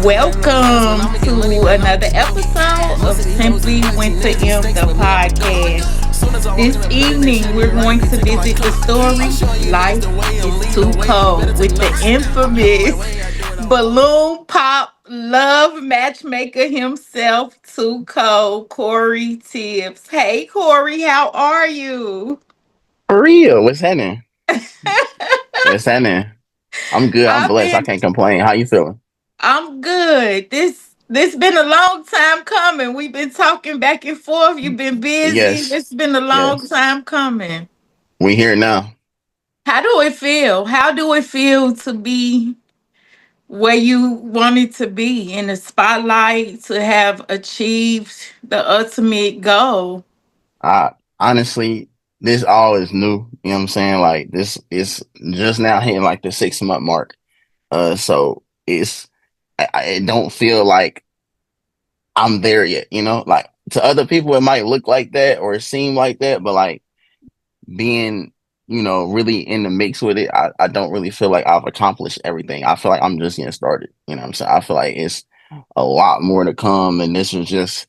Welcome to another episode of Simply Went to M, the podcast. This evening, we're going to visit the story Life is Too Cold with the infamous balloon pop love matchmaker himself, Too Cold, Corey Tibbs. Hey, Corey, how are you? For real, what's happening? What's happening? I'm good. I'm I've blessed. I been can't complain. How you feeling? I'm good. This been a long time coming. We've been talking back and forth. You've been busy. Yes, It's been a long yes. time coming. We here now. How do it feel? How do it feel to be where you wanted to be in the spotlight, to have achieved the ultimate goal? I honestly, this all is new. You know what I'm saying? Like this is just now hitting like the 6 month mark. So it don't feel like I'm there yet. Like to other people, it might look like that or seem like that, but like being really in the mix with it, I don't really feel like I've accomplished everything. I feel like I'm just getting started. You know what I'm saying? I feel like it's a lot more to come, and this was just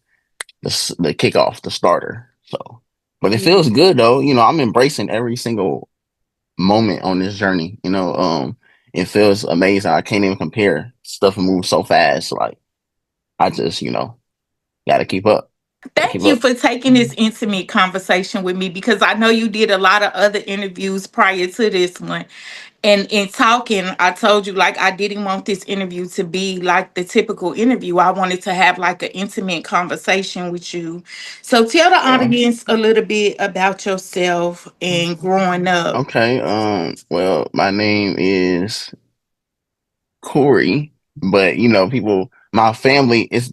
the kickoff, the starter. So, but it feels good though. I'm embracing every single moment on this journey. It feels amazing. I can't even compare. Stuff moves so fast. Like I just got to keep up. Got to keep Thank you up. for taking this intimate conversation with me because I know you did a lot of other interviews prior to this one. And in talking, I told you like I didn't want this interview to be like the typical interview. I wanted to have like an intimate conversation with you. So tell the Well, audience a little bit about yourself and growing up. okay. Well, my name is Corey, but people, my family is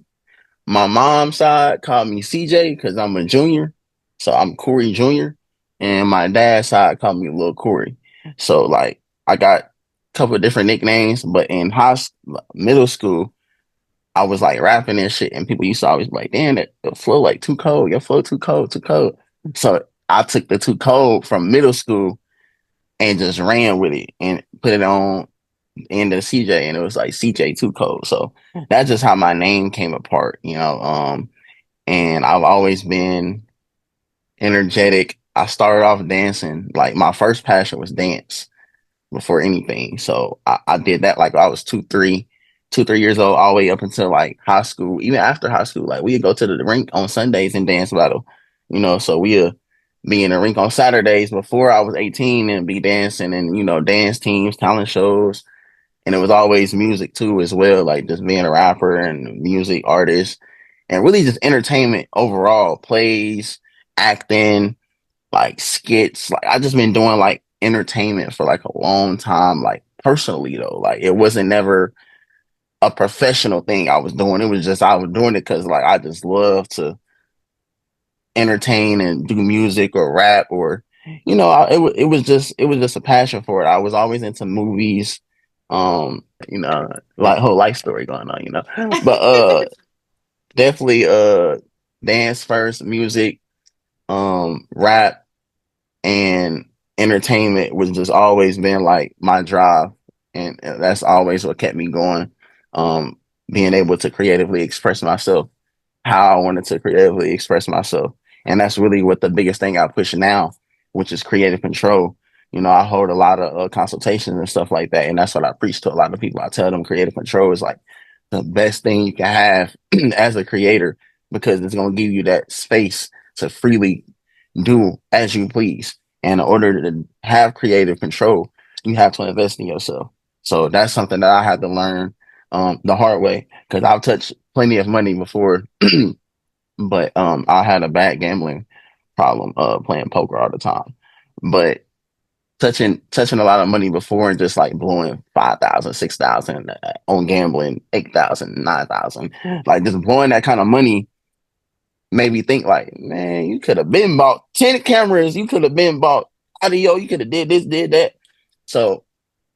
my mom's side called me CJ because I'm a junior, so I'm Corey Jr. And my dad's side called me Little Corey. So like I got a couple of different nicknames, but in middle school, I was like rapping and shit, and people used to always be like, "Damn, that your flow like too cold. Your flow too cold, too cold." So I took the too cold from middle school and just ran with it and put it on into CJ, and it was like CJ Too Cold. So that's just how my name came apart. And I've always been energetic. I started off dancing. Like my first passion was dance before anything. So I did that like I was 2, 3 years old, all the way up until like high school. Even after high school, like we'd go to the rink on Sundays and dance battle. So we'd be in the rink on Saturdays before I was 18 and be dancing and dance teams, talent shows, and it was always music too as well, like just being a rapper and music artist and really just entertainment overall, plays, acting, like skits. Like I just been doing like entertainment for like a long time, like personally though. Like it wasn't never a professional thing I was doing. It was just I was doing it because like I just love to entertain and do music or rap or it was just a passion for it. I was always into movies, like whole life story going on. But definitely dance first, music, rap and entertainment was just always been like my drive, and that's always what kept me going. Being able to creatively express myself how I wanted to creatively express myself. And that's really what the biggest thing I push now, which is creative control. I hold a lot of consultations and stuff like that. And that's what I preach to a lot of people. I tell them creative control is like the best thing you can have as a creator because it's going to give you that space to freely do as you please. And in order to have creative control, you have to invest in yourself. So that's something that I had to learn the hard way because I've touched plenty of money before, but I had a bad gambling problem playing poker all the time. But touching a lot of money before and just like blowing 5,000, 6,000 on gambling, 8,000, 9,000, like just blowing that kind of money made me think like, man, you could have been bought 10 cameras, you could have been bought audio, you could have did this, did that. So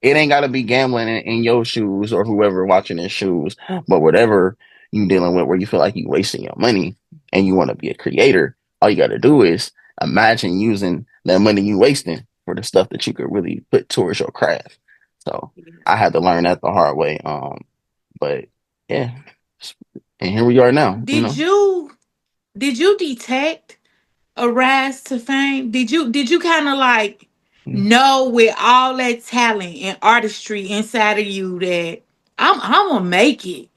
it ain't gotta be gambling in your shoes or whoever watching in shoes, but whatever you dealing with where you feel like you wasting your money and you want to be a creator, all you gotta do is imagine using that money you wasting for the stuff that you could really put towards your craft. So I had to learn that the hard way. But yeah, and here we are now. Did you did you detect a rise to fame? Did you kind of like know with all that talent and artistry inside of you that I'm gonna make it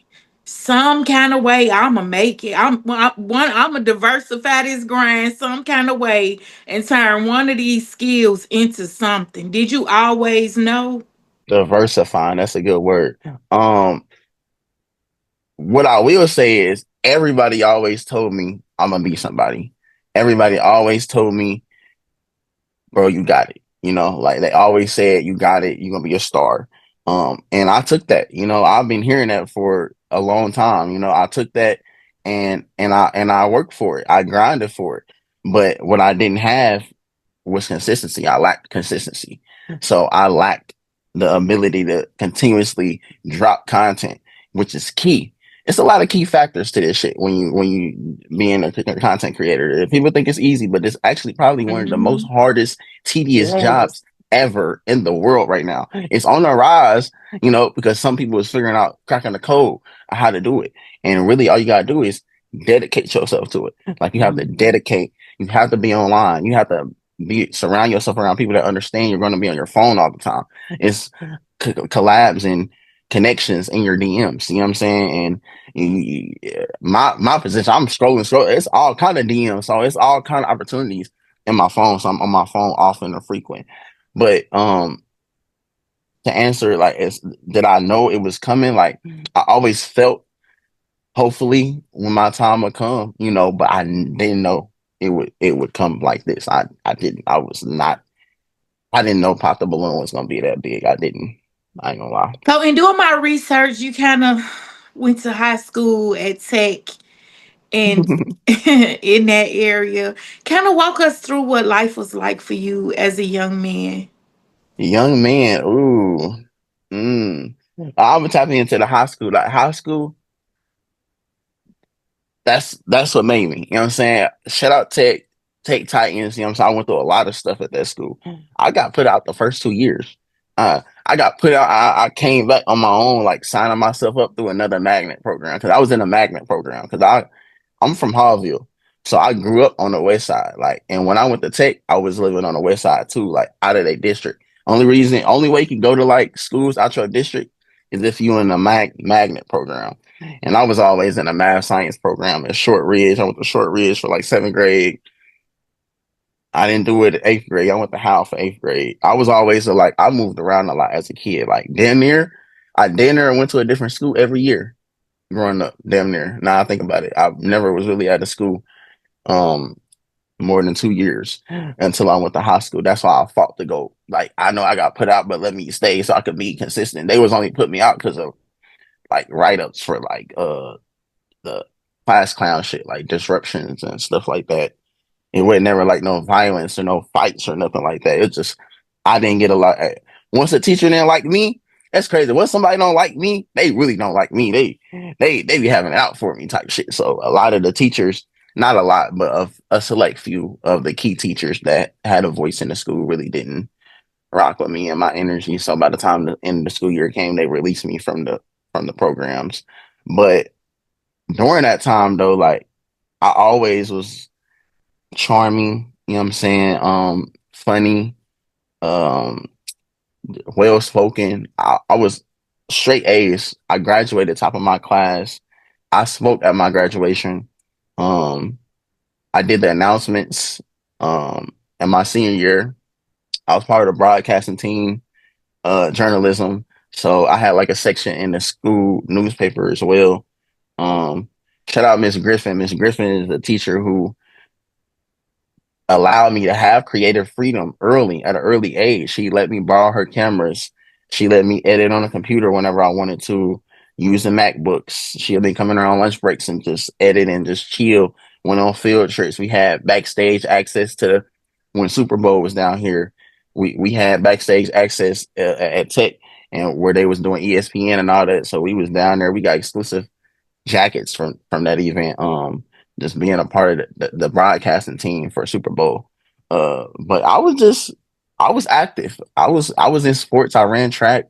some kind of way? I'm gonna make it. I'm gonna diversify this grind some kind of way and turn one of these skills into something. Did you always know? Diversifying, that's a good word. Um, what I will say is everybody always told me I'm gonna be somebody. Everybody always told me, bro, you got it. Like they always said, you got it. You're gonna be a star. And I took that. I've been hearing that for a long time. I took that and I worked for it. I grinded for it. But what I didn't have was consistency. I lacked consistency. So I lacked the ability to continuously drop content, which is key. It's a lot of key factors to this shit when you being a content creator. People think it's easy, but it's actually probably one of the most Mhm. hardest, tedious Yes. jobs ever in the world right now. It's on the rise, because some people is figuring out cracking the code of how to do it. And really all you gotta do is dedicate yourself to it. Like you have to Mhm. dedicate, you have to be online, you have to surround yourself around people that understand you're going to be on your phone all the time. It's collabs and connections in your DMs. You know what I'm saying? And my position, I'm scrolling. It's all kind of DMs, so it's all kind of opportunities in my phone. So I'm on my phone often or frequent. But to answer like, did I know it was coming? Like I always felt hopefully when my time would come, but I didn't know it would come like this. I didn't. I didn't know Pop the Balloon was gonna be that big. I didn't. I ain't gonna lie. So in doing my research, you kind of went to high school at Tech and in that area. Kind of walk us through what life was like for you as a young man. Young man, ooh. Mm. I'm tapping into the high school. Like high school, that's what made me. You know what I'm saying? Shout out Tech Titans. You know what I'm saying? I went through a lot of stuff at that school. I got put out the first 2 years. I got put out. I came back on my own, like signing myself up through another magnet program because I was in a magnet program because I'm from Hallville. So I grew up on the west side. Like, and when I went to Tech, I was living on the west side too, like out of their district. Only way you can go to like schools out your district is if you in a magnet program. And I was always in a math science program at Short Ridge. I went to Short Ridge for like seventh grade. I didn't do it eighth grade. I went to Howell for eighth grade. I was always like I moved around a lot as a kid. Like damn near went to a different school every year growing up. Damn near. Now I think about it, I never was really out of school um more than 2 years until I went to high school. That's why I fought to go. Like I know I got put out, but let me stay so I could be consistent. They was only put me out because of like write ups for like the class clown shit, like disruptions and stuff like that. It was never like no violence or no fights or nothing like that. It just I didn't get a lot. Once a teacher didn't like me, that's crazy. Once somebody don't like me, they really don't like me. They be having it out for me type shit. So a lot of the teachers, not a lot, but of a select few of the key teachers that had a voice in the school really didn't rock with me and my energy. So by the time the end of the school year came, they released me from the programs. But during that time though, like I always was charming, you know what I'm saying? Funny, um, well spoken. I was straight A's. I graduated top of my class. I spoke at my graduation. Um, I did the announcements. In my senior year, I was part of the broadcasting team, journalism. So I had like a section in the school newspaper as well. Um, Shout out Miss Griffin. Miss Griffin is a teacher who allowed me to have creative freedom early at an early age. She let me borrow her cameras. She let me edit on a computer whenever I wanted to use the MacBooks. She'll be coming around lunch breaks and just edit and just chill. Went on field trips. We had backstage access to when Super Bowl was down here. We had backstage access at Tech and where they was doing ESPN and all that. So we was down there. We got exclusive jackets from that event. Just being a part of the broadcasting team for Super Bowl. But I was active. I was in sports. I ran track.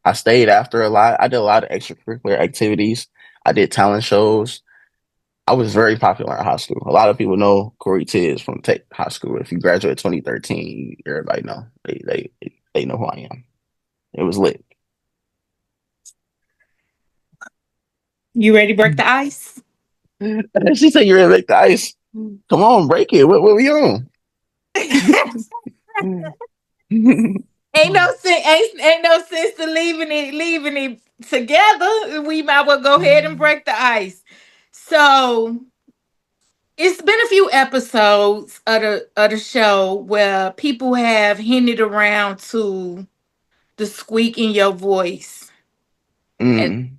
I stayed after a lot. I did a lot of extracurricular activities. I did talent shows. I was very popular in high school. A lot of people know Corey Tibbs from Tech High School. If you graduate 2013, everybody know. They know who I am. It was lit. You ready to break the ice? She said you're ready to make the ice. Come on, break it. What we on? Ain't no sense to leaving it together. We might well go ahead and break the ice. So it's been a few episodes of the show where people have hinted around to the squeak in your voice. And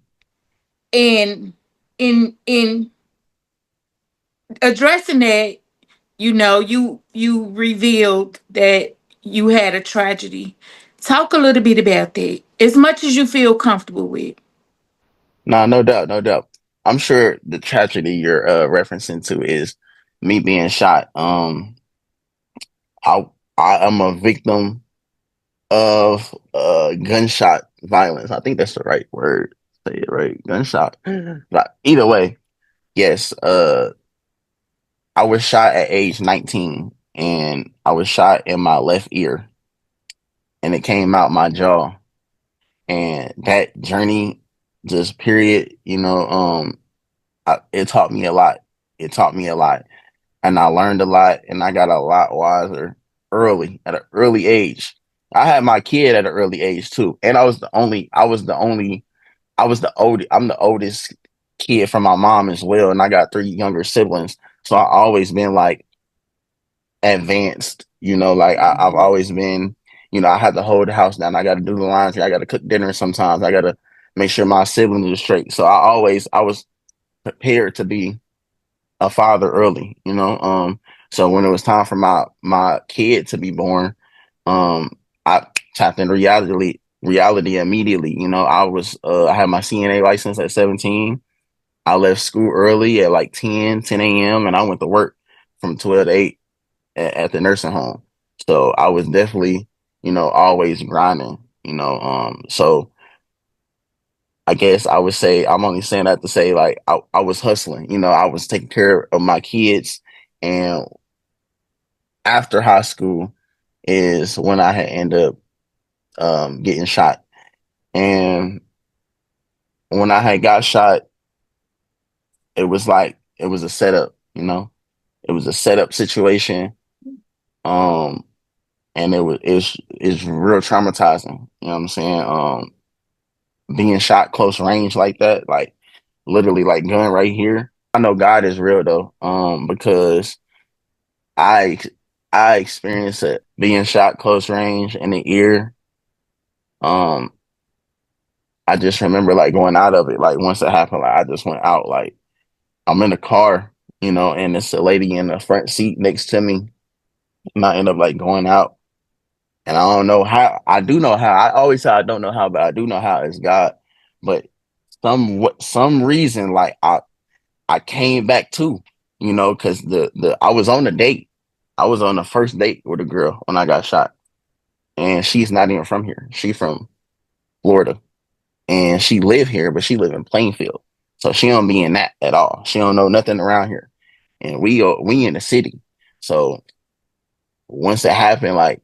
Mm. in in addressing that, you revealed that you had a tragedy. Talk a little bit about that, as much as you feel comfortable with. No, no doubt, no doubt. I'm sure the tragedy you're referencing to is me being shot. I I am a victim of gunshot violence. I think that's the right word. Say it right, gunshot. But either way, yes. I was shot at age 19, and I was shot in my left ear, and it came out my jaw. And that journey, just period, it taught me a lot. It taught me a lot, and I learned a lot, and I got a lot wiser early at an early age. I had my kid at an early age too, and I was the oldest. I'm the oldest kid from my mom as well, and I got three younger siblings. So I always been like advanced. Like I've always been. I had to hold the house down. I got to do the laundry. I got to cook dinner. Sometimes I got to make sure my siblings are straight. So I was prepared to be a father early. So when it was time for my kid to be born, I tapped into reality immediately. I had my CNA license at 17. I left school early at like 10 a.m. and I went to work from 12 to 8 at the nursing home. So I was definitely, always grinding. So I guess I would say I'm only saying that to say like I was hustling. I was taking care of my kids, and after high school is when I had ended up getting shot. And when I had got shot, it was like it was a setup. It was a setup situation. Um, and it's real traumatizing. You know what I'm saying? Being shot close range like that, like literally like gun right here. I know God is real though, because I I experienced it being shot close range in the ear. Um, I just remember like going out of it. Like once it happened, like I just went out. Like I'm in the car, and it's a lady in the front seat next to me, and I end up like going out. And I don't know how. I do know how. I always say I don't know how, but I do know how. It's God. But some reason, like I came back too, because the I was on a date. I was on the first date with a girl when I got shot, and she's not even from here. She from Florida, and she live here, but she live in Plainfield, so she don't be in that at all. She don't know nothing around here, and we in the city. So once it happened, like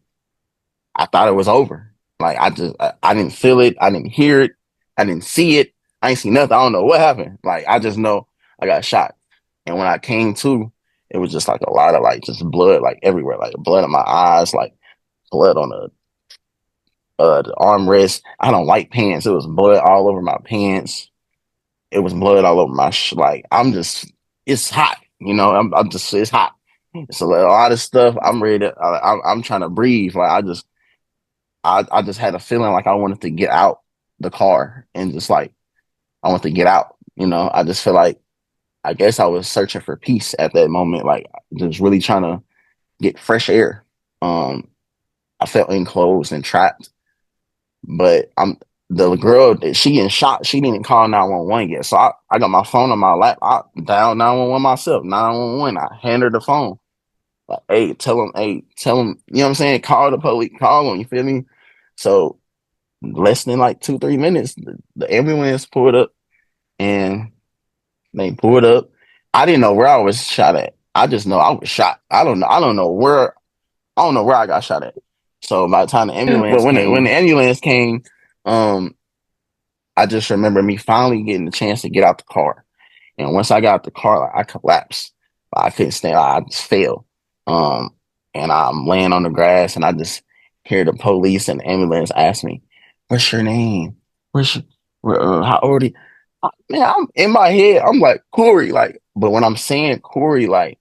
I thought it was over. Like I didn't feel it, I didn't hear it, I didn't see it, I ain't see nothing. I don't know what happened. Like I just know I got shot, and when I came to, it was just like a lot of like just blood like everywhere, like blood in my eyes, like blood on the armrest. I don't like pants. It was blood all over my pants. It was blood all over my like I'm just it's hot. I'm just it's hot. It's a lot of stuff. I'm ready to. I'm trying to breathe. Like I just had a feeling like I wanted to get out the car and just like I want to get out. I just feel like I guess I was searching for peace at that moment, like just really trying to get fresh air. Um, I felt enclosed and trapped. But I'm the girl that she in shock. She didn't call 911 yet, so I got my phone on my lap. I dialed 911 myself. 911. I hand her the phone. Like, hey, tell them. You know what I'm saying? Call the police. Call them. You feel me? So less than like 2-3 minutes, the ambulance pulled up, and They pulled up. I didn't know where I was shot at. I just know I was shot. I don't know. I don't know where. I don't know where I got shot at. So by the time the But ambulance came, um, I just remember me finally getting the chance to get out the car. And once I got out the car, like, I collapsed. I couldn't stand. I just fell. Um, and I'm laying on the grass, and I just hear the police and the ambulance ask me, "What's your name? What's your, how old are you?" Man, I'm in my head. I'm like Corey, like. But when I'm saying Corey, like,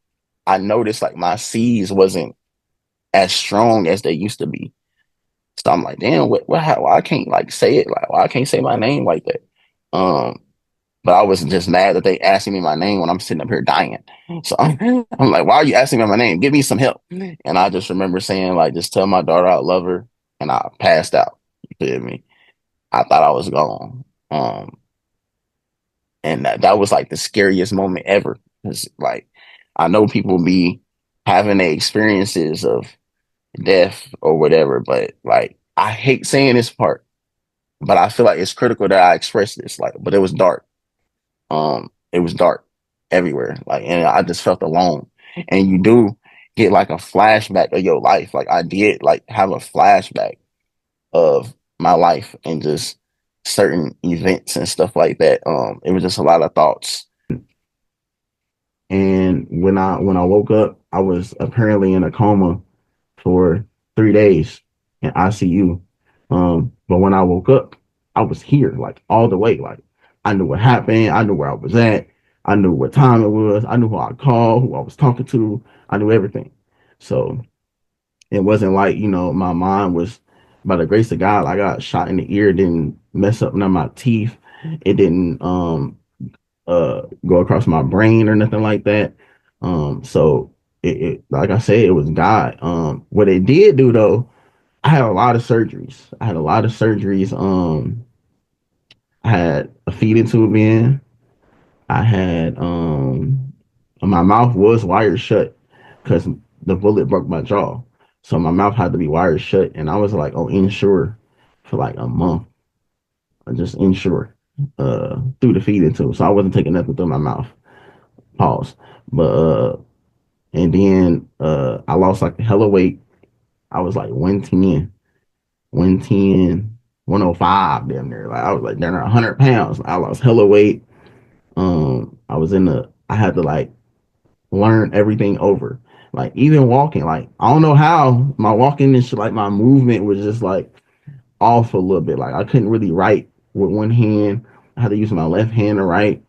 I noticed like my C's wasn't as strong as they used to be. So I'm like, damn, how, why I can't like say it, like, why I can't say my name like that. Um, but I was just mad that they asking me my name when I'm sitting up here dying. So I'm like, why are you asking me my name? Give me some help. And I just remember saying, like, just tell my daughter I love her. And I passed out. You feel me? I thought I was gone. And that was like the scariest moment ever. Cause like, I know people be having the experiences of death or whatever, but like, I hate saying this part, but I feel like it's critical that I express this. Like, but it was dark. It was dark everywhere. Like, and I just felt alone. And you do get like a flashback of your life. Like I did like have a flashback of my life and just certain events and stuff like that. It was just a lot of thoughts. And when I woke up, I was apparently in a coma for 3 days in ICU. But when I woke up, I was here, like all the way. Like I knew what happened. I knew where I was at. I knew what time it was. I knew who I called, who I was talking to. I knew everything. So it wasn't like, my mind was, by the grace of God, I got shot in the ear. It didn't mess up none of my teeth. It didn't go across my brain or nothing like that. So it like I said, it was God. What it did do though, I had a lot of surgeries. I had a feeding tube in. I had my mouth was wired shut because the bullet broke my jaw. So my mouth had to be wired shut, and I was like on Insure for like a month. Just Insure through the feeding tube. So I wasn't taking nothing through my mouth. Pause. But and then I lost like a hella weight. I was like 110, 110, 105 damn near. Like I was like down 100 pounds. I lost hella weight. I had to like learn everything over. Like even walking, like I don't know how my walking and shit, like my movement was just like off a little bit. Like I couldn't really write with one hand. I had to use my left hand to write.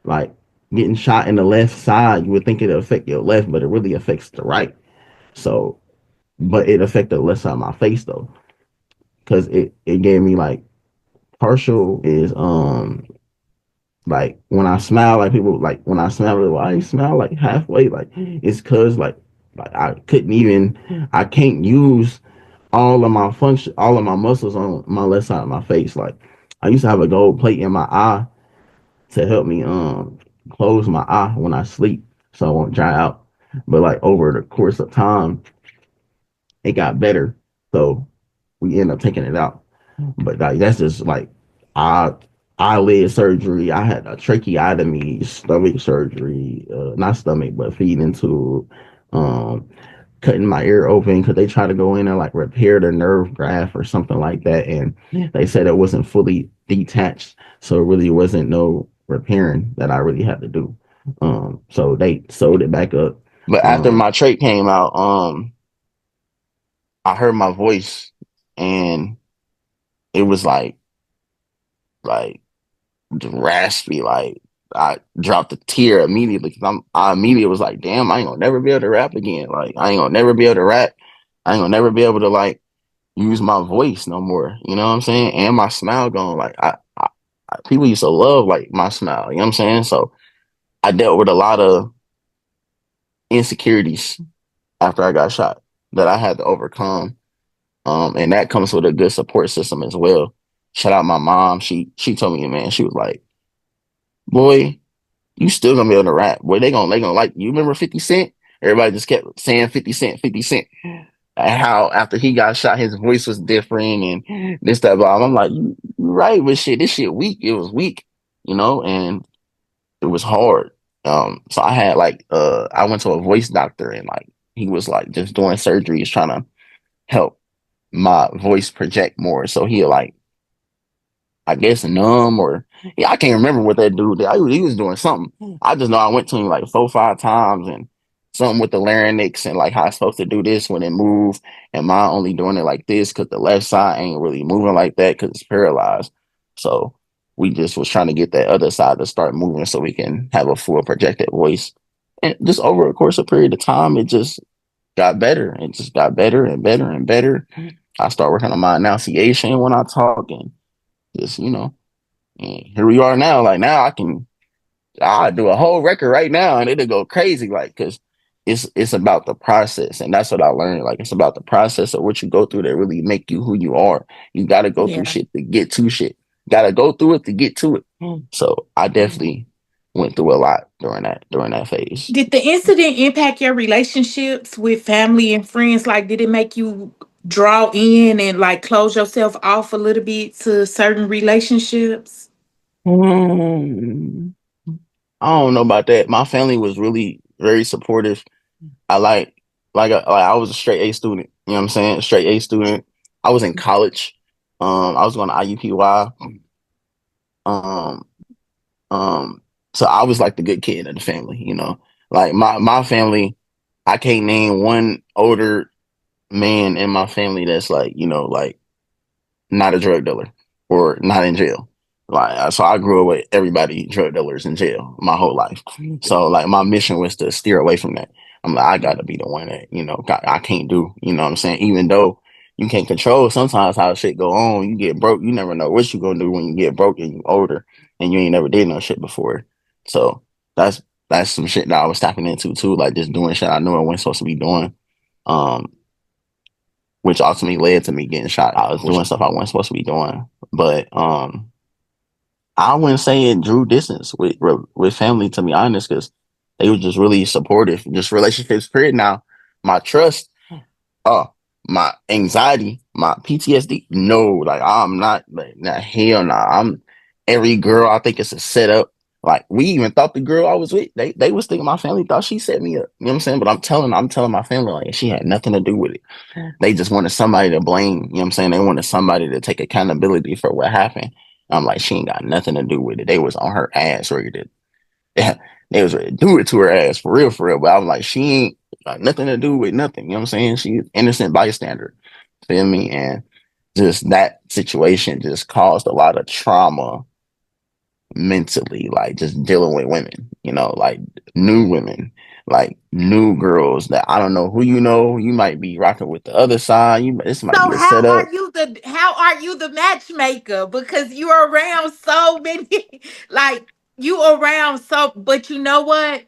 Like getting shot in the left side, you would think it'd affect your left, but it really affects the right. So, but it affected the left side of my face though, because it gave me like partial is like when I smile, like people like when I smile, like, why you smile like halfway? Like it's cause like I can't use all of my muscles on my left side of my face. Like I used to have a gold plate in my eye to help me close my eye when I sleep so I won't dry out. But like over the course of time, it got better. So we end up taking it out. But like that's just like eye eyelid surgery. I had a tracheotomy, stomach surgery, not stomach, but feeding tube, um, cutting my ear open because they try to go in and like repair the nerve graft or something like that. And they said it wasn't fully detached. So it really wasn't no repairing that I really had to do. So they sewed it back up. But after my trach came out, I heard my voice and it was like raspy. Like I dropped a tear immediately because I immediately was like, damn, I ain't gonna never be able to rap again. Like I ain't gonna never be able to rap. I ain't gonna never be able to like use my voice no more. You know what I'm saying? And my smile gone. Like people used to love like my smile. You know what I'm saying? So I dealt with a lot of insecurities after I got shot that I had to overcome. And that comes with a good support system as well. Shout out my mom. She told me, man, she was like, boy, you still gonna be able to rap. Boy, they gonna like you. Remember 50 Cent? Everybody just kept saying 50 Cent, 50 Cent. And how after he got shot, his voice was different and this, that, blah. I'm like, you right, but shit, this shit weak. It was weak, you know, and it was hard. So I had like I went to a voice doctor, and like he was like just doing surgeries trying to help my voice project more. So he like, I guess, numb, or yeah, I can't remember what that dude did. He was doing something. I just know I went to him like 4 or 5 times, and something with the larynx and like how it's supposed to do this when it move, and mine only doing it like this because the left side ain't really moving like that because it's paralyzed. So we just was trying to get that other side to start moving so we can have a full projected voice. And just over a course of period of time, it just got better. It just got better and better and better. I start working on my enunciation when I talk, and just, and here we are now. Like now I do a whole record right now and it'll go crazy. Like, cause it's about the process. And that's what I learned. Like it's about the process of what you go through that really make you who you are. You got to go through Yeah. shit to get to shit. Got to go through it to get to it. So I definitely went through a lot during that phase. Did the incident impact your relationships with family and friends? Like, did it make you draw in and like close yourself off a little bit to certain relationships? Hmm. I don't know about that. My family was really very supportive. I I was a straight A student. You know what I'm saying? Straight A student. I was in college. I was going to IUPY. Um, um, so I was like the good kid of the family. Like my family, I can't name one older man in my family that's like, like not a drug dealer or not in jail. Like, so I grew up with everybody drug dealers in jail my whole life. So like my mission was to steer away from that. I'm like, I gotta be the one that, I can't do, you know what I'm saying? Even though you can't control sometimes how shit go on, you get broke, you never know what you gonna do when you get broke and you older and you ain't never did no shit before. So that's that's some shit that I was tapping into too, like just doing shit I knew I wasn't supposed to be doing. Um, which ultimately led to me getting shot. I was doing stuff I wasn't supposed to be doing, but I wouldn't say it drew distance with family, to be honest, because they were just really supportive. Just relationships, period. Now, my trust, oh, my anxiety, my PTSD, no, like I'm not, like, nah, hell no. I'm every girl. I think it's a setup. Like we even thought the girl I was with, they was thinking my family thought she set me up. You know what I'm saying? But I'm telling my family like she had nothing to do with it. They just wanted somebody to blame. You know what I'm saying? They wanted somebody to take accountability for what happened. I'm like, she ain't got nothing to do with it. They was on her ass ready to, they was ready to do it to her ass for real, for real. But I'm like, she ain't got nothing to do with nothing. You know what I'm saying? She's innocent bystander. Feel me? And just that situation just caused a lot of trauma mentally, like just dealing with women, like new women, like new girls that I don't know who you might be rocking with the other side. This might So be a setup. how are you the matchmaker? Because you're around so many, like you around so, but you know what?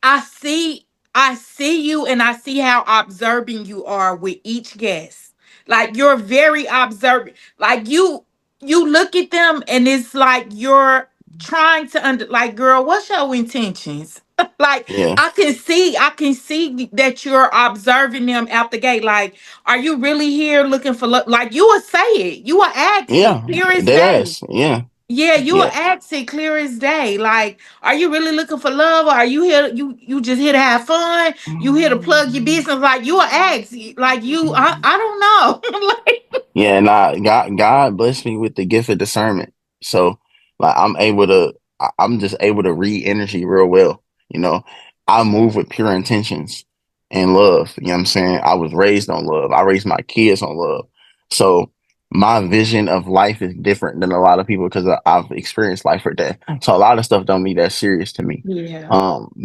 I see I see you and I see how observing you are with each guest. Like you're very observant. Like you look at them and it's like you're trying to like girl, what's your intentions? Like Yeah, I can see that you're observing them out the gate. Like, are you really here looking for like you will say it. You will ask it yeah, clear as dead day. ass. Yeah, Yeah, you will yeah. ask it clear as day. Like, are you really looking for love, or are you here? You just here to have fun? You here to plug your business? Like you will ask, like you. I don't know. Like, Yeah, nah, God blessed me with the gift of discernment. So like I'm just able to read energy real well. You know, I move with pure intentions and love. You know what I'm saying? I was raised on love. I raised my kids on love. So my vision of life is different than a lot of people because I've experienced life or death. So a lot of stuff don't be that serious to me. yeah.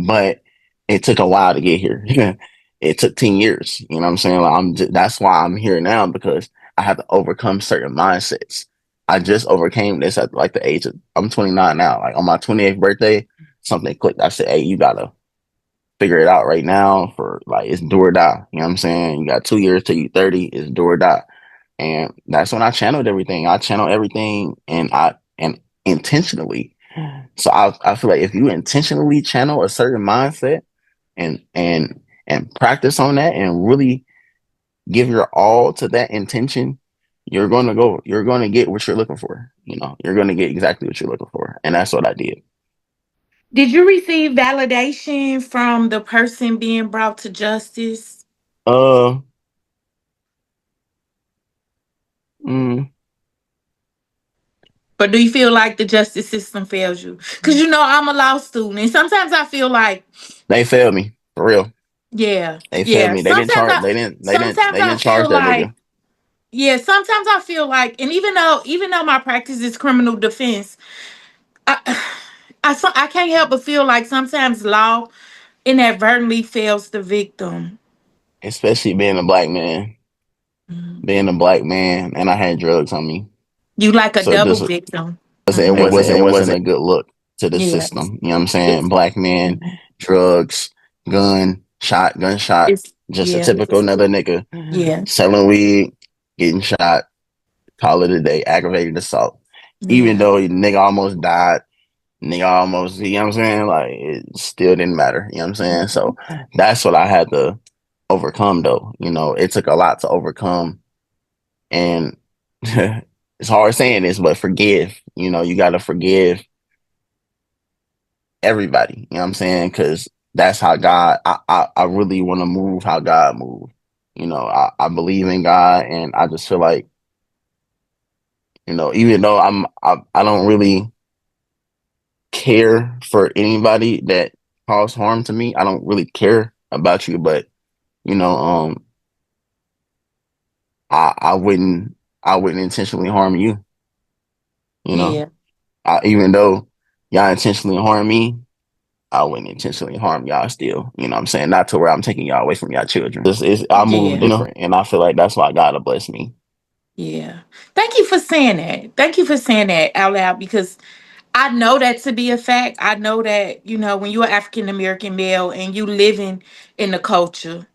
But it took a while to get here. It took 10 years. You know what I'm saying? Like that's why I'm here now because I have to overcome certain mindsets. I just overcame this at like the age of I'm 29 now. Like on my 28th birthday, something clicked. I said, "Hey, you gotta figure it out right now for like it's do or die." You know what I'm saying? You got 2 years till you 30. It's do or die, and that's when I channeled everything. I channel everything, and intentionally. So I feel like if you intentionally channel a certain mindset and and and practice on that and really give your all to that intention, you're gonna get what you're looking for. You're gonna get exactly what you're looking for. And that's what I did. Did you receive validation from the person being brought to justice? Uh, mm, Or do you feel like the justice system fails you? Because you know, I'm a law student, and sometimes I feel like, they failed me for real. yeah, They failed yeah. me. They didn't Sometimes charge. I, They sometimes I didn't charge feel that like, nigga. yeah, sometimes I feel like, and even though my practice is criminal defense, I, I can't help but feel like sometimes law inadvertently fails the victim. Especially being a black man. Mhm. Being a black man, and I had drugs on me. You like a So double just victim. it Hmm. wasn't a good look to the Yeah, system. You know what I'm saying? it's, Black man, drugs, gunshot, it's just a yeah, typical another nigga yeah, selling weed, getting shot, call it a day, aggravated assault. Even yeah, though nigga almost died, nigga almost, you know what I'm saying? Like it still didn't matter. You know what I'm saying? So that's what I had to overcome though. You know, it took a lot to overcome, and it's hard saying this, but forgive. You know, you gotta forgive everybody. You know what I'm saying? Because that's how God. I really want to move how God moves. You know, I believe in God, and I just feel like, you know, even though I don't really care for anybody that cause harm to me. I don't really care about you, but you know, I wouldn't intentionally harm you. You know, yeah, even though y'all intentionally harm me, I wouldn't intentionally harm y'all still. You know what I'm saying? Not to where I'm taking y'all away from y'all children. I move yeah. different, and I feel like that's why God will bless me. Yeah. Thank you for saying that. Thank you for saying that out loud because I know that to be a fact. I know that, when you're African American male and you living in the culture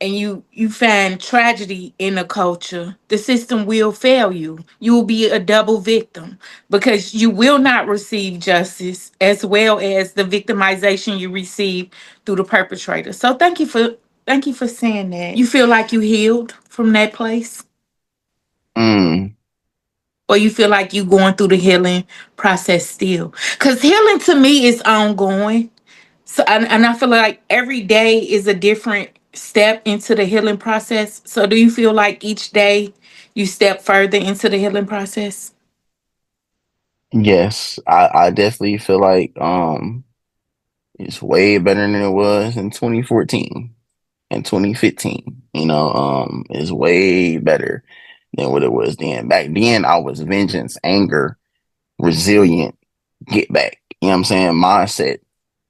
and you find tragedy in the culture, the system will fail you. You will be a double victim because you will not receive justice as well as the victimization you receive through the perpetrator. So thank you for saying that. You feel like you healed from that place? Mm, Or you feel like you going through the healing process still? Because healing to me is ongoing. So and I feel like every day is a different step into the healing process. So do you feel like each day you step further into the healing process? yes, I definitely feel like it's way better than it was in 2014 and 2015. You know, is way better than what it was then. Back then, I was vengeance, anger, resilient, get back. You know what I'm saying? Mindset,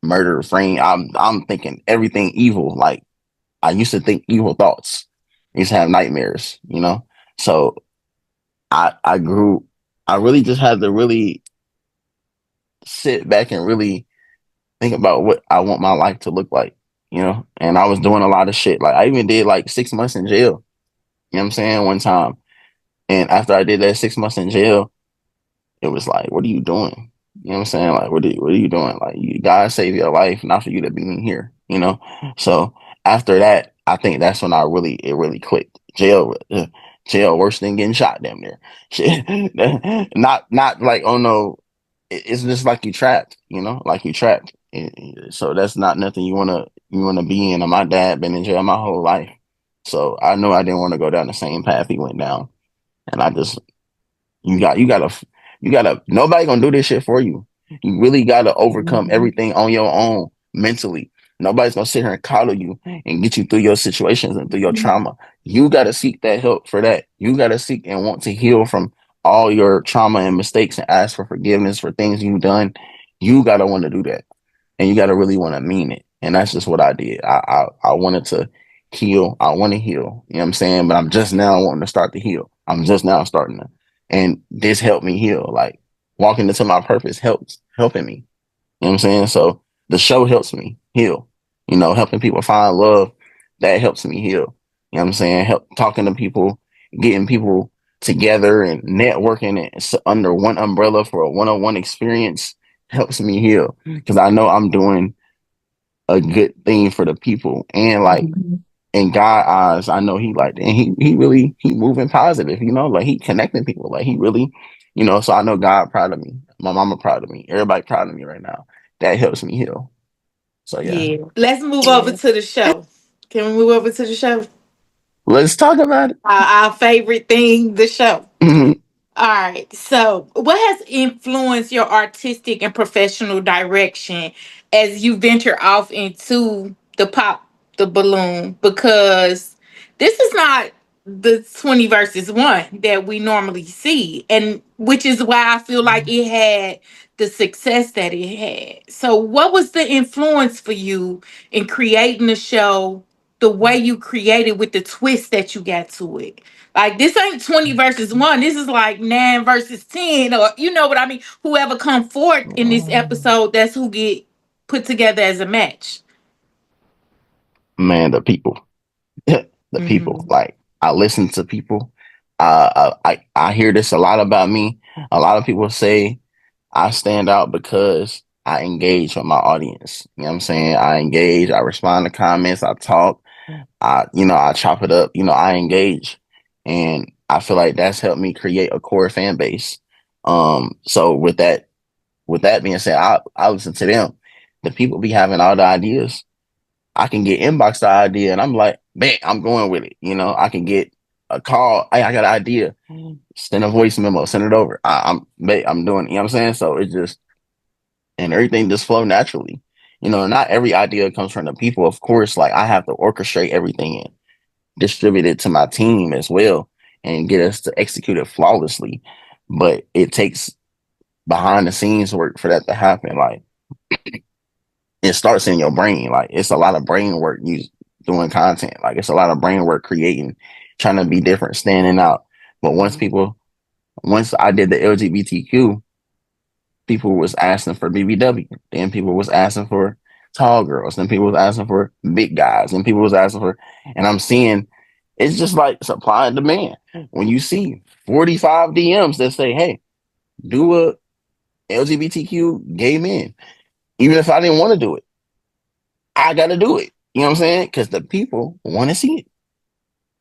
murder, frame. I'm thinking everything evil. Like I used to think evil thoughts. I used to have nightmares. You know, so I grew. I really just had to really sit back and really think about what I want my life to look like. You know, and I was doing a lot of shit. Like I even did like 6 months in jail. You know what I'm saying? One time. And after I did that 6 months in jail, it was like, what are you doing? You know what I'm saying? Like, what are you doing? Like, you God save your life, not for you to be in here. You know. So after that, I think that's when it really clicked. Jail worse than getting shot. Damn near. Shit. Not like, oh no, it's just like you trapped. You know, like you trapped. So that's not nothing you wanna be in. And my dad been in jail my whole life, so I know I didn't want to go down the same path he went down, and I just you gotta nobody gonna do this shit for you. You really gotta overcome everything on your own mentally. Nobody's gonna sit here and coddle you and get you through your situations and through your trauma. You gotta seek that help for that. You gotta seek and want to heal from all your trauma and mistakes and ask for forgiveness for things you've done. You gotta want to do that, and you gotta really want to mean it. And that's just what I did. I wanted to heal. I want to heal. You know what I'm saying? But I'm just now wanting to start to heal. I'm just now starting to, and this helped me heal. Like walking into my purpose helping me. You know what I'm saying? So the show helps me heal. You know, helping people find love, that helps me heal. You know what I'm saying? Help talking to people, getting people together and networking under one umbrella for a one-on-one experience helps me heal because I know I'm doing a good thing for the people. And like in God eyes, I know he like, and he really he moving positive, you know, like he connecting people, like he really, you know. So I know God proud of me, my mama proud of me, everybody proud of me right now. that helps me heal. So yeah, Yeah. Let's move over Yeah. to the show. Can we move over to the show? let's talk about it. Our favorite thing, the show. Mhm. All right. So, what has influenced your artistic and professional direction as you venture off into the pop the balloon? Because this is not the 20 versus 1 that we normally see, and which is why I feel like it had the success that it had. So, what was the influence for you in creating the show the way you created with the twist that you got to it? Like this ain't 20 versus 1. This is like 9 versus 10, or you know what I mean? Whoever come forth in this episode, that's who get put together as a match. Man, the people, the people. Mm-hmm. Like I listen to people. I hear this a lot about me. A lot of people say I stand out because I engage with my audience. You know what I'm saying? I engage. I respond to comments. I talk. I chop it up. I engage, and I feel like that's helped me create a core fan base. So with that being said, I listen to them. The people be having all the ideas. I can get inbox the idea, and I'm like, man, I'm going with it. I can get a call. Hey, I got an idea. Send a voice memo. Send it over. I'm doing it. You know what I'm saying? So it just and everything just flow naturally. Not every idea comes from the people. Of course, like I have to orchestrate everything and distribute it to my team as well and get us to execute it flawlessly. But it takes behind the scenes work for that to happen. Like it starts in your brain. Like it's a lot of brain work you doing content. Like it's a lot of brain work creating, trying to be different, standing out. But once I did the LGBTQ, people was asking for BBW. Then people was asking for tall girls. Then people was asking for big guys. And people was asking for, and I'm seeing it's just like supply and demand. When you see 45 DMs that say, hey, do a LGBTQ gay men, even if I didn't want to do it, I got to do it. You know what I'm saying? Because the people want to see it.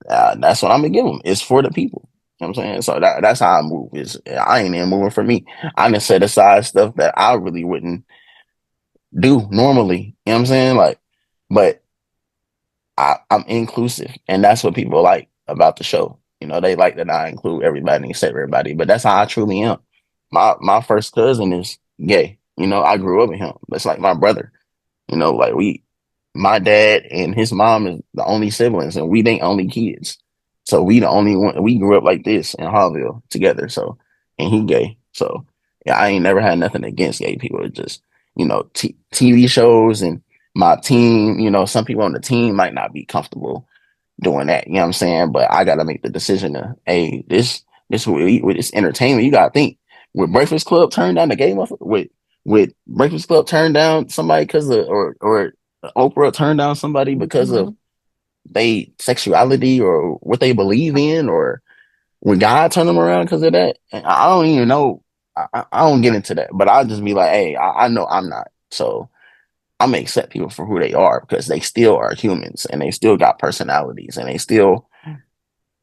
That's what I'm going to give them. It's for the people. You know what I'm saying? So that's how I move. I ain't even moving for me. I done set aside stuff that I really wouldn't do normally. You know what I'm saying? Like, but I'm inclusive, and that's what people like about the show. They like that I include everybody and accept everybody. But that's how I truly am. My first cousin is gay. I grew up with him. That's like my brother. Like my dad and his mom is the only siblings, and we ain't only kids. So we the only one. We grew up like this in Harville together. So, and he gay. So yeah, I ain't never had nothing against gay people. It's just TV shows and my team. Some people on the team might not be comfortable doing that. You know what I'm saying? But I got to make the decision to, hey, this with this entertainment. You got to think. With Breakfast Club turned down the gay motherfucker. With Breakfast Club turned down somebody because of or Oprah turned down somebody because of Mhm. they sexuality or what they believe in, or when God turned them around because of that. And I don't even know. I don't get into that, but I'll just be like, hey, I know I'm not. So I'm gonna accept people for who they are because they still are humans and they still got personalities and they still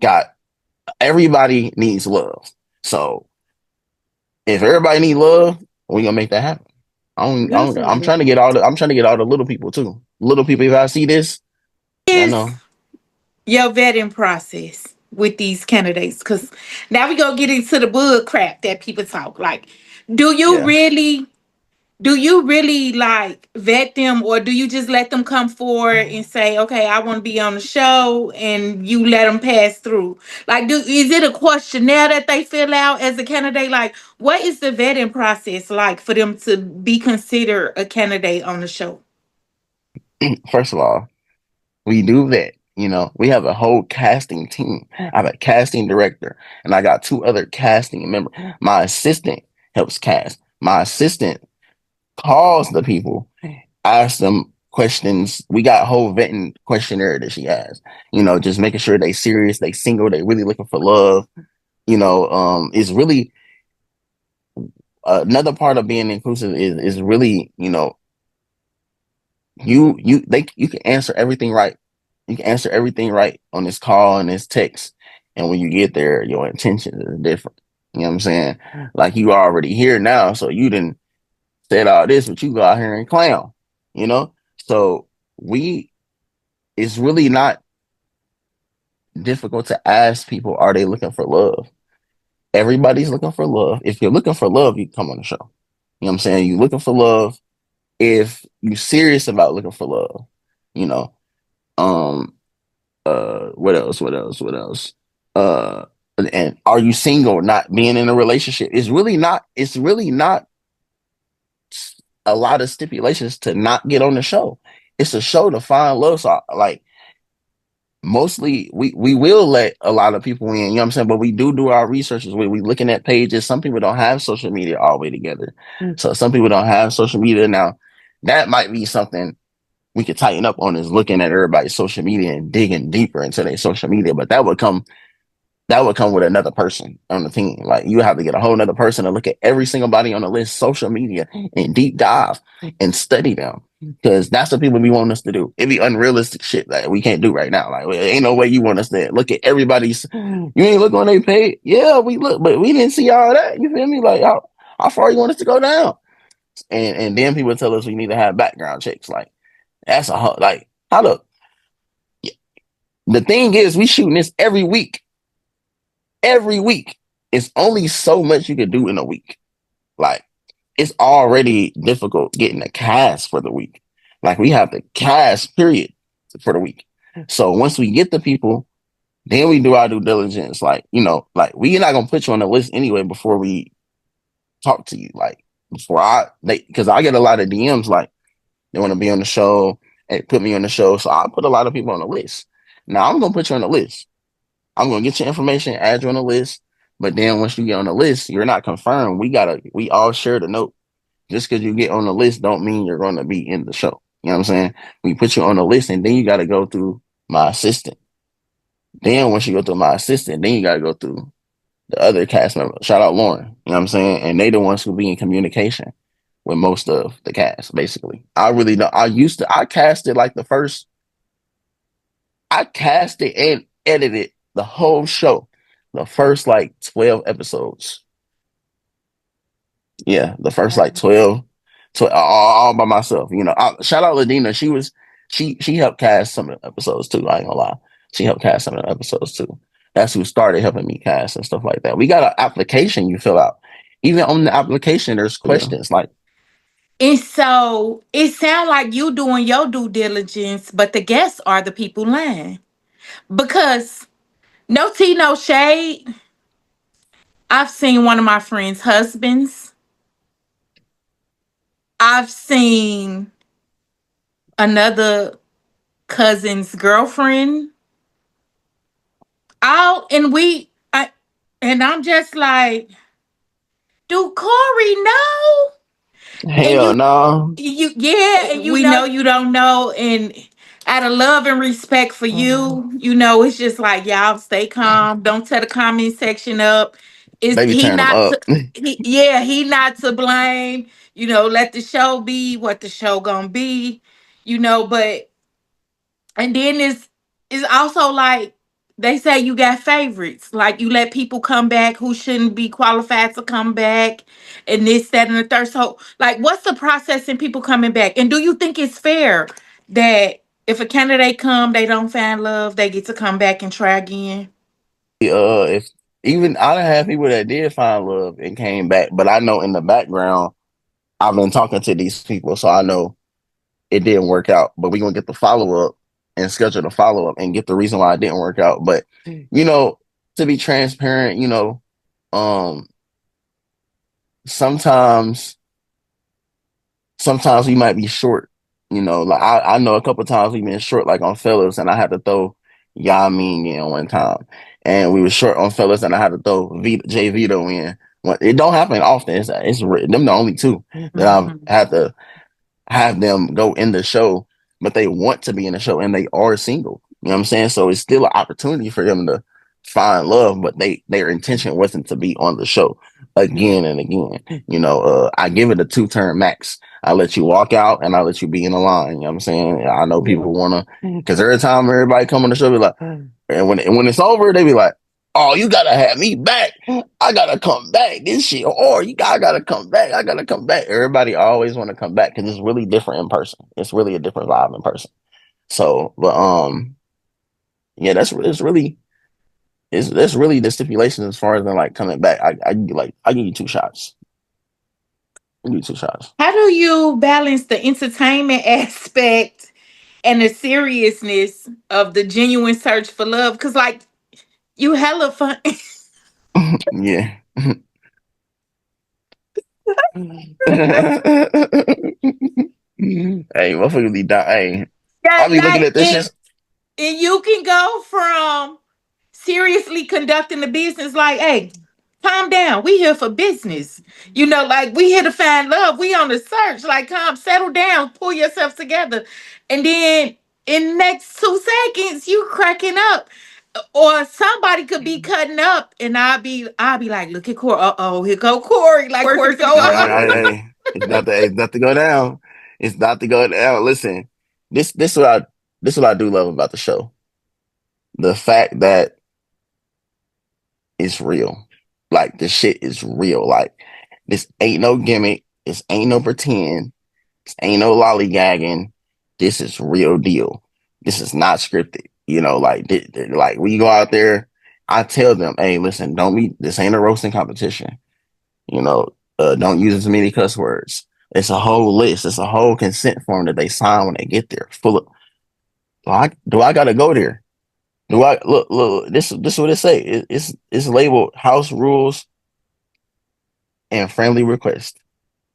got everybody needs love. So if everybody needs love, we gonna make that happen. I'm Absolutely. trying to get I'm trying to get all the little people too. Little people, if I see this, I Is know. your vetting process with these candidates? Because now we gonna get into the bug crap that people talk. Like, do you Yeah. really do you really like vet them, or do you just let them come forward and say, okay, I want to be on the show, and you let them pass through? Like, is it a questionnaire that they fill out as a candidate? Like, what is the vetting process like for them to be considered a candidate on the show? First of all, we do that. We have a whole casting team. I have a casting director, and I got two other casting members. My assistant helps cast. My assistant calls the people, asks them questions. We got a whole vetting questionnaire that she has. Just making sure they serious, they single, they really looking for love. Is really another part of being inclusive is really you can answer everything right. You can answer everything right on this call and this text. And when you get there, your intentions is different. You know what I'm saying? Like you already here now, so you didn't said all this, but you go out here and clown, you know? So we, it's really not difficult to ask people, are they looking for love? Everybody's looking for love. If you're looking for love, you come on the show. You know what I'm saying? You're looking for love. If you're serious about looking for love, you know, um, what else? What else? What else? Uh, and are you single? Not being in a relationship? It's really not. It's really not a lot of stipulations to not get on the show. It's a show to find love. So like mostly we will let a lot of people in, you know what I'm saying? But we do our researches. We looking at pages. Some people don't have social media all the way together. So some people don't have social media. Now that might be something we could tighten up on, is looking at everybody's social media and digging deeper into their social media. But that would come with another person on the team. Like you have to get a whole nother person to look at every single body on the list, social media, and deep dive and study them. Because that's what people be wanting us to do. It'd be unrealistic shit that we can't do right now. Like, ain't no way you want us to look at everybody's. You ain't look on their page. Yeah, we look, but we didn't see all that. You feel me? Like, how far you want us to go down? And then people tell us we need to have background checks. Like, that's like, how the thing is, we shooting this every week. Every week. It's only so much you can do in a week. Like, it's already difficult getting a cast for the week. Like, we have the cast, period, for the week. So once we get the people, then we do our due diligence. Like, you know, like we're not gonna put you on the list anyway before we talk to you. Like because I get a lot of DMs like they want to be on the show and put me on the show. So I put a lot of people on the list. Now I'm gonna put you on the list. I'm gonna get your information, add you on the list. But then once you get on the list, you're not confirmed. We all share the note. Just because you get on the list don't mean you're gonna be in the show. You know what I'm saying? We put you on the list and then you gotta go through my assistant. Then once you go through my assistant, then you gotta go through the other cast member. Shout out Lauren. You know what I'm saying? And they the ones who be in communication with most of the cast, basically. I really don't. I casted like I casted and edited the whole show, the first like 12 episodes. Yeah, the first like 12, all by myself. You know, shout out Ladina. She helped cast some of the episodes too. I ain't gonna lie. She helped cast some of the episodes too. That's who started helping me cast and stuff like that. We got an application you fill out. Even on the application, there's questions like. And so it sounds like you doing your due diligence, but the guests are the people lying. Because no tea, no shade. I've seen one of my friends' husbands. I've seen another cousin's girlfriend. And I'm just like, do Corey know? And Hell no. yeah, and we know you don't know. And out of love and respect for you, it's just like y'all stay calm. Don't tear the comment section up. Is Maybe he turn them not? up. He not to blame. Let the show be what the show gonna be. But and then it's also like they say you got favorites. Like you let people come back who shouldn't be qualified to come back, and this, that, and the third. So, like, what's the process in people coming back? And do you think it's fair that if a candidate come, they don't find love, they get to come back and try again? If even I done had people that did find love and came back, but I know in the background I've been talking to these people, so I know it didn't work out. But we're gonna get the follow up and schedule the follow up and get the reason why it didn't work out. But to be transparent, um, sometimes we might be short. Like I know a couple times we've been short, like on fellas, and I had to throw Yamin in one time, and we were short on fellas, and I had to throw J Vito in. It don't happen often. It's them the only two that I've had to have them go in the show, but they want to be in the show and they are single. You know what I'm saying? So it's still an opportunity for them to find love, but their intention wasn't to be on the show again and again. I give it a 2-turn max. I let you walk out and I let you be in the line. You know what I'm saying? I know people wanna, because every time everybody come on the show, be like, and when it's over, they be like, oh, you gotta have me back. I gotta come back. This shit, or I gotta come back. I gotta come back. Everybody always want to come back because it's really different in person. It's really a different vibe in person. So, but yeah, it's really that's really the stipulation as far as like coming back. I give you 2 shots. I give you 2 shots. How do you balance the entertainment aspect and the seriousness of the genuine search for love? Because, like, you hella fun. Yeah. Hey, motherfuckers be dying. Hey, Yeah, I'll be looking like, at this shit. and you can go from seriously conducting the business, like, hey, calm down. We here for business. Like, we here to find love. We on the search. Like, calm, settle down, pull yourself together. And then in next 2 seconds, you cracking up. Or somebody could be cutting up, and I'll be like, look at Corey. Uh-oh, here go Corey. Like, where's it All going? right, all right, hey, it's not to go down. It's not to go down. Listen, this what I do love about the show. The fact that it's real. Like this shit is real. Like this ain't no gimmick. This ain't no pretend. This ain't no lollygagging. This is real deal. This is not scripted. Like when you go out there, I tell them, hey, listen, don't be. This ain't a roasting competition. Don't use as many cuss words. It's a whole list. It's a whole consent form that they sign when they get there. Full of. Do I gotta go there? Do I look? This is what it say. It's labeled house rules and friendly request.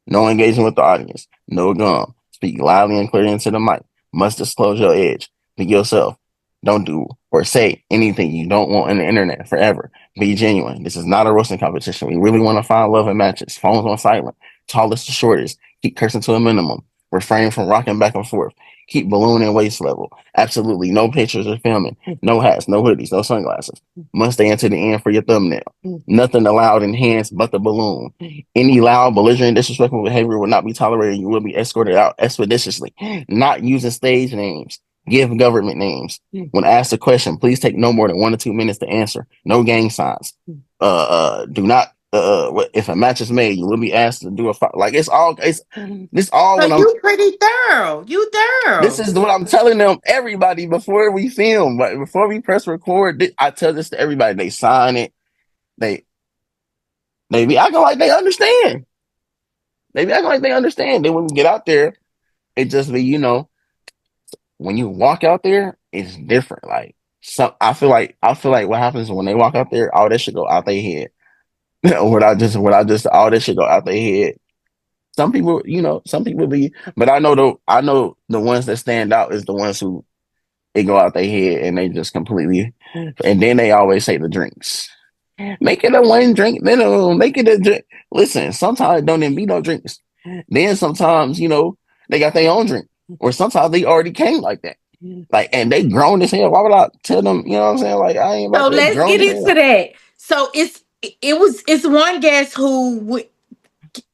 No engagement with the audience. No gum. Speak loudly and clearly into the mic. Must disclose your edge. Be yourself. Don't do or say anything you don't want on the internet forever. Be genuine. This is not a roasting competition. We really want to find love and matches. Phones on silent. Tallest to shortest. Keep cursing to a minimum. Refrain from rocking back and forth. Keep ballooning waist level. Absolutely no pictures or filming. No hats, no hoodies, no sunglasses. Must stay into the end for your thumbnail. Nothing allowed in hands but the balloon. Any loud, belligerent, disrespectful behavior will not be tolerated. You will be escorted out expeditiously. Not using stage names. Give government names. When asked a question, please take no more than 1 or 2 minutes to answer. No gang signs. Do not. If a match is made, you will be asked to do a like it's all. It's this all So when I'm. you pretty thorough. You This thorough. is what I'm telling them. Everybody before we film, but before we press record, I tell this to everybody. They sign it. They they be acting like they understand. They be acting like they understand. Then when we get out there, it just be when you walk out there, it's different. Like I feel like what happens when they walk out there, all that should go out their head. What I just all that should go out their head. Some people be, but I know the ones that stand out is the ones who it go out their head and they just completely, and then they always say the drinks. Make it a one drink minimum. Make it a drink. Listen, sometimes it don't even be no drinks. Then sometimes, they got their own drink. Or sometimes they already came like that. Like, and they grown as hell. Why would I tell them, you know what I'm saying? Like, I ain't about So to, they let's grown get as into hell. that. So it's one guest who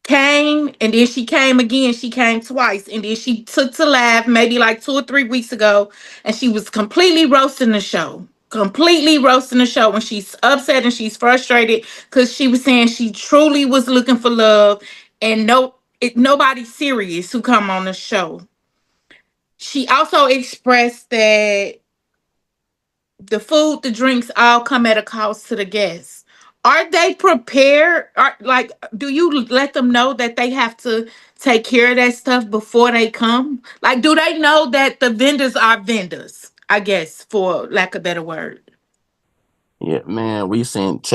came, and then she came again. She came twice, and then she took to live maybe like 2 or 3 weeks ago, and she was completely roasting the show. Completely roasting the show, and she's upset and she's frustrated because she was saying she truly was looking for love, and nobody serious who come on the show. She also expressed that the food, the drinks all come at a cost to the guests. Are they prepared? Do you let them know that they have to take care of that stuff before they come? Like, do they know that the vendors are vendors? I guess, for lack of a better word. Yeah, man, we sent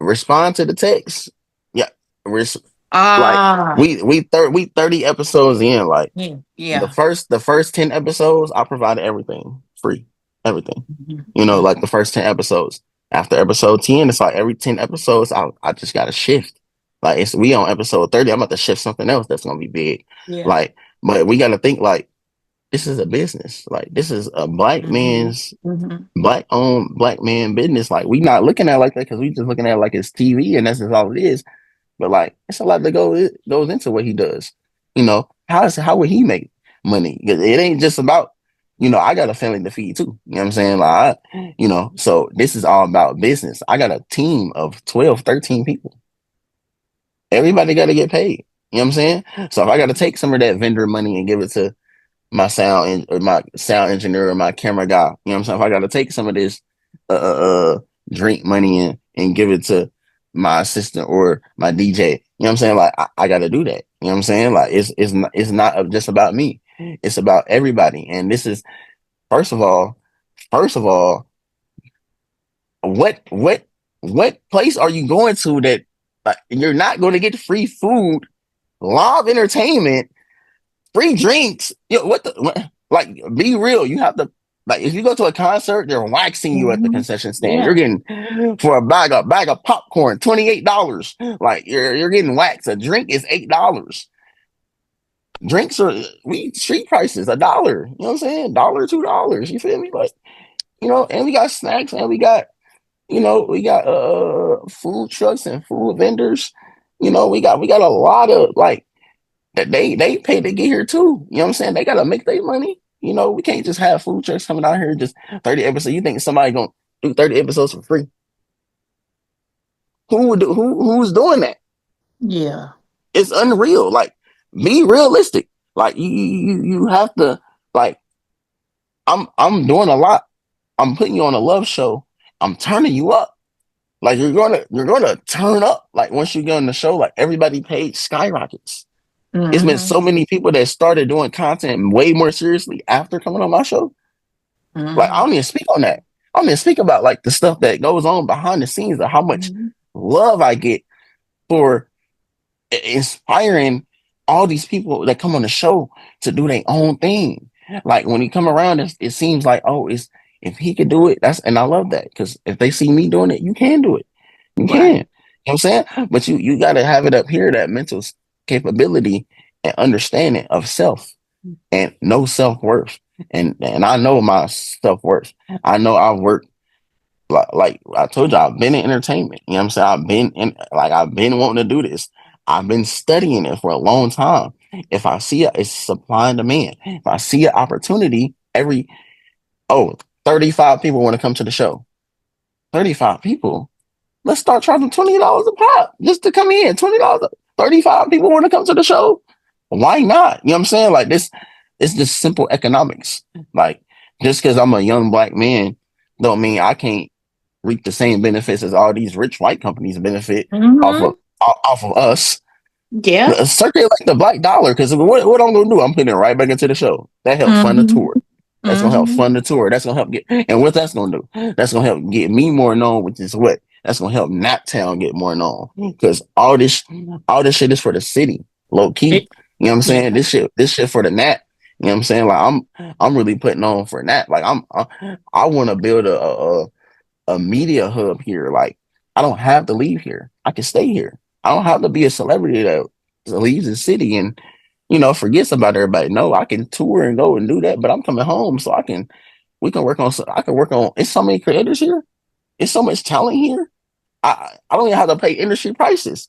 respond to the text. Yeah. Res- like, Ah, we 30 episodes in. Like, yeah, the yeah. first 10 episodes, I provided everything free. Everything. Mhm. Like the first 10 episodes. After episode 10, it's like every 10 episodes, I just gotta shift. Like we on episode 30. I'm about to shift something else that's gonna be big. Yeah. Like, but we gotta think like this is a business. Like this is a Mhm. Mhm. black owned black man business. Like we not looking at it like that because we just looking at it like it's TV and that's just all it is. But like it's a lot that goes into what he does. How would he make money? It ain't just about I got a family to feed too. You know what I'm saying? Like, so this is all about business. I got a team of 12, 13 people. Everybody got to get paid. You know what I'm saying? So if I got to take some of that vendor money and give it to my sound engineer or my camera guy, you know what I'm saying? If I got to take some of this uh, uh, uh, drink money and give it to my assistant or my DJ, you know what I'm saying? Like I got to do that. You know what I'm saying? Like it's not just about me. It's about everybody. And this is first of all, what place are you going to that you're not going to get free food, live entertainment, free drinks? Like, be real. You have to, like, if you go to a concert, they're waxing you at the Mm-hmm. concession stand. Yeah. You're getting for a bag of popcorn, $28. Like you're getting waxed. A drink is $8. Drinks are we street prices $1. You know what I'm saying? $1, $2. You feel me? Like, and we got snacks and we got food trucks and food vendors. We got a lot of like that they pay to get here too. You know what I'm saying? They gotta make their money. We can't just have food trucks coming out here just 30 episodes. You think somebody gonna do 30 episodes for free? Who's doing that? Yeah. It's unreal. Like, be realistic. Like you have to, like, I'm doing a lot. I'm putting you on a love show. I'm turning you up. Like, you're gonna turn up. Like, once you get on the show, like, everybody page skyrockets. It's been Mm-hmm. so many people that started doing content way more seriously after coming on my show. Like, I Mm-hmm. don't even speak on that. I don't even speak about like the stuff that goes on behind the scenes of how much Mm-hmm. love I get for inspiring all these people that come on the show to do their own thing. Like, when you come around, it seems like, oh, it's if he could do it, and I love that, because if they see me doing it, you can do it. You can. Right. You know what I'm saying? But you got to have it up here, that mental capability and understanding of self and no self-worth. And I know my self-worth. I know I've worked, like I told you, I've been in entertainment. You know what I'm saying? I've been wanting to do this. I've been studying it for a long time. If I see it's supply and demand. If I see an opportunity, 35 people want to come to the show. 35 people. Let's start charging $20 a pop just to come in. $20. 35 people want to come to the show. Why not? You know what I'm saying? Like, this, it's just simple economics. Like, just because I'm a young black man don't mean I can't reap the same benefits as all these rich white companies benefit off Mm-hmm. of off of us. Yeah. Circulate like the black dollar, because what I'm gonna do, I'm putting it right back into the show. That helped fund the Mm-hmm. tour. That's gonna help Mm-hmm. fund the tour. That's gonna help get, and what that's gonna do, that's gonna help get me more known, which is what that's gonna help Naptown get more known. Because all this shit is for the city, low key. You know what I'm saying? Yeah. This shit for the Nat. You know what I'm saying? Like, I'm really putting on for Nat. Like, I want to build a media hub here. Like, I don't have to leave here. I can stay here. I don't have to be a celebrity that leaves the city and forgets about everybody. No, I can tour and go and do that, but I'm coming home, so we can work on. I can work on. It's so many creators here. It's so much talent here. I don't even have to pay industry prices.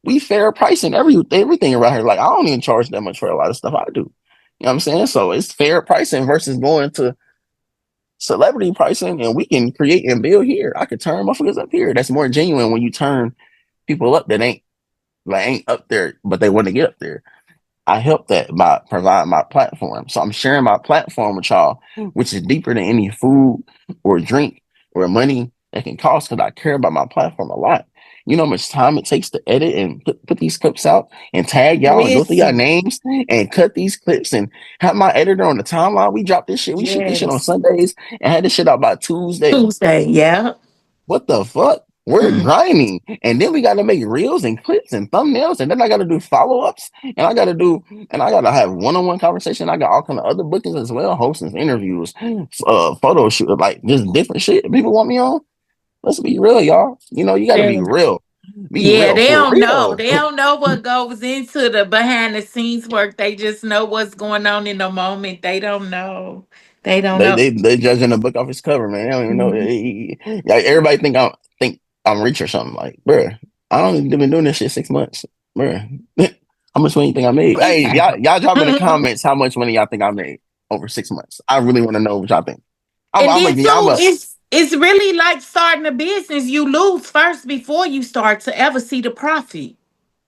We fair pricing everything around here. Like, I don't even charge that much for a lot of stuff I do. You know what I'm saying? So it's fair pricing versus going to celebrity pricing, and we can create and build here. I could turn motherfuckers up here. That's more genuine when you turn people up that ain't up there, but they want to get up there. I help that by providing my platform. So I'm sharing my platform with y'all, which is deeper than any food or drink or money that can cost, because I care about my platform a lot. You know how much time it takes to edit and put these clips out and tag y'all and go through y'all Listen. names and cut these clips and have my editor on the timeline. We drop this shit. We shoot this shit on Yes. Sundays and had this shit out by Tuesday. Tuesday. Yeah. What the fuck? We're Mm. grinding. And then we got to make reels and clips and thumbnails. And then I got to do follow ups. And I got to have one on one conversation. I got all kind of other bookings as well, hosting interviews, photo shoot, like just different shit people want me on. Let's be real, y'all. You got to be Yeah. real. Be Yeah, real they for don't know. real. They don't know what goes into the behind the scenes work. They just know what's going on in the moment. They don't know. They don't They know. they they judging the book off its cover, man. They don't even know. Mhm. Like, everybody think I'm rich or something. Like, bruh, I don't been doing this shit 6 months, bruh. How much money you think I made? Hey, y'all drop in the comments how much money y'all think I made. over 6 months. I really want to know what y'all think. And I'm then a, I'm too, a, it's really like starting a business. You lose first before you start to ever see the profit.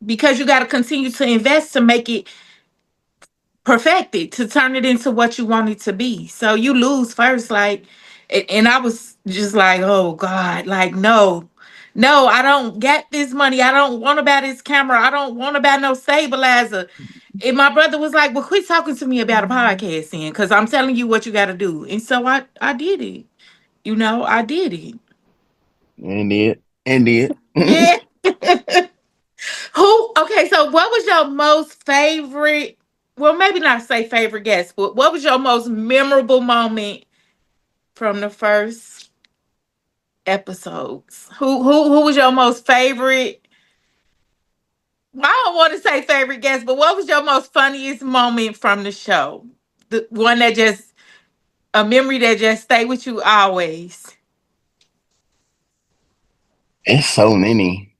Because you got to continue to invest to make it perfected, to turn it into what you want it to be. So you lose first, like, and I was just like, oh God, like, no, no, I don't get this money. I don't want to buy this camera. I don't want to buy no stabilizer. And my brother was like, well, quit talking to me about a podcast then, because I'm telling you what you got to do. And so I did it. I did it. Indeed. Yeah. Who? Okay, so what was your most favorite? Well, maybe not say favorite guest, but what was your most memorable moment from the first episodes? Who was your most favorite? Well, I don't want to say favorite guest, but what was your most funniest moment from the show? The one that just a memory that just stay with you always. It's so many.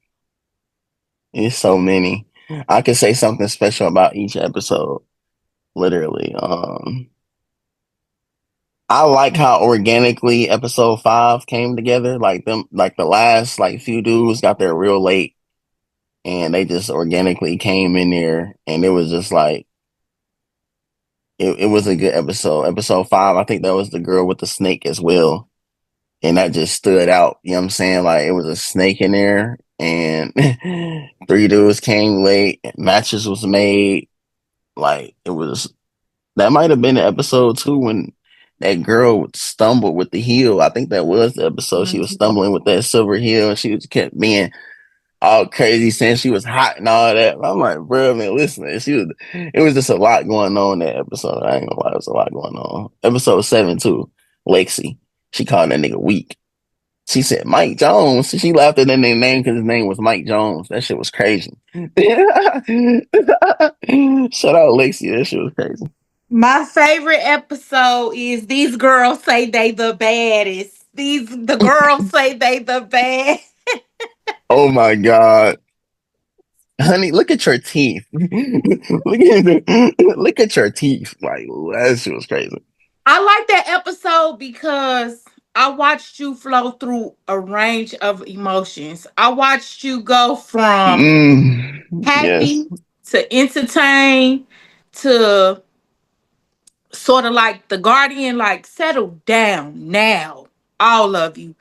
It's so many. I could say something special about each episode. Literally. I like how organically episode 5 came together. Like the last like few dudes got there real late, and they just organically came in there, and it was just like it was a good episode. Episode 5, I think that was the girl with the snake as well. And that just stood out. You know what I'm saying? Like it was a snake in there, and three dudes came late, matches was made. Like it was that might have been the episode too when that girl stumbled with the heel. I think that was the episode. She was Mhm. stumbling with that silver heel, and she was kept being all crazy, saying she was hot and all that. I'm like, bro, man, listen, it was just a lot going on in that episode. I ain't gonna lie, it was a lot going on. Episode 7 too, Lexi, she called that nigga weak. She said Mike Jones. She laughed at that nigga name because his name was Mike Jones. That shit was crazy. Shout out Lexi. That shit was crazy. My favorite episode is these girls say they the baddest. The girls say they the bad. Oh my god. Honey, look at your teeth. Look at your teeth. Like that shit was crazy. I like that episode because I watched you flow through a range of emotions. I watched you go from Yes. happy to entertain to sort of like the guardian, like settle down now, all of you,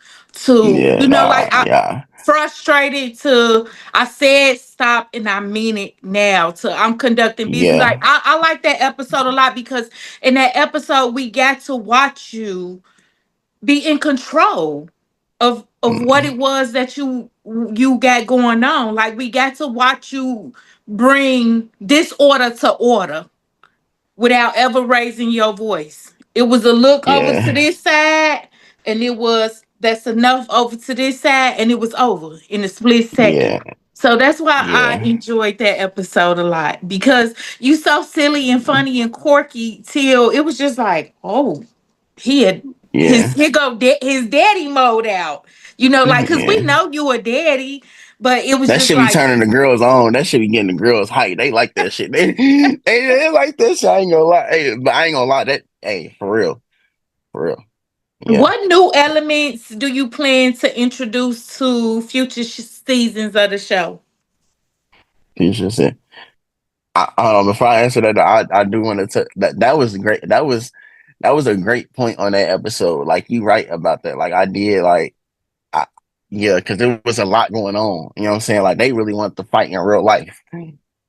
to Yeah, nah, like I yeah, frustrated to I said stop and I mean it now to I'm conducting business. Like yeah, I like that episode a lot because in that episode we got to watch you be in control of what mm, it was that you got going on. Like we got to watch you bring disorder to order without ever raising your voice. It was a look over to yeah, this side, and it was that's enough over to this side, and it was over in a split second. yeah, So that's why I yeah, enjoyed that episode a lot because you so silly and funny and quirky till it was just like, oh, he had his yeah, his daddy mode out. Like because we yeah. know you a daddy, but it was That just should be like, turning the girls on. That should be getting the girls hype. They like that shit. They like that shit. I ain't gonna lie. Hey, but I ain't gonna lie. That hey, for real. Yeah. what new elements do you plan to introduce to future seasons of the show? You should say. Before I answer that, I do want to that was great. That was a great point on that episode. Like you right about that. Like I did like I, yeah, because there was a lot going on. You know what I'm saying? Like they really wanted to fight in real life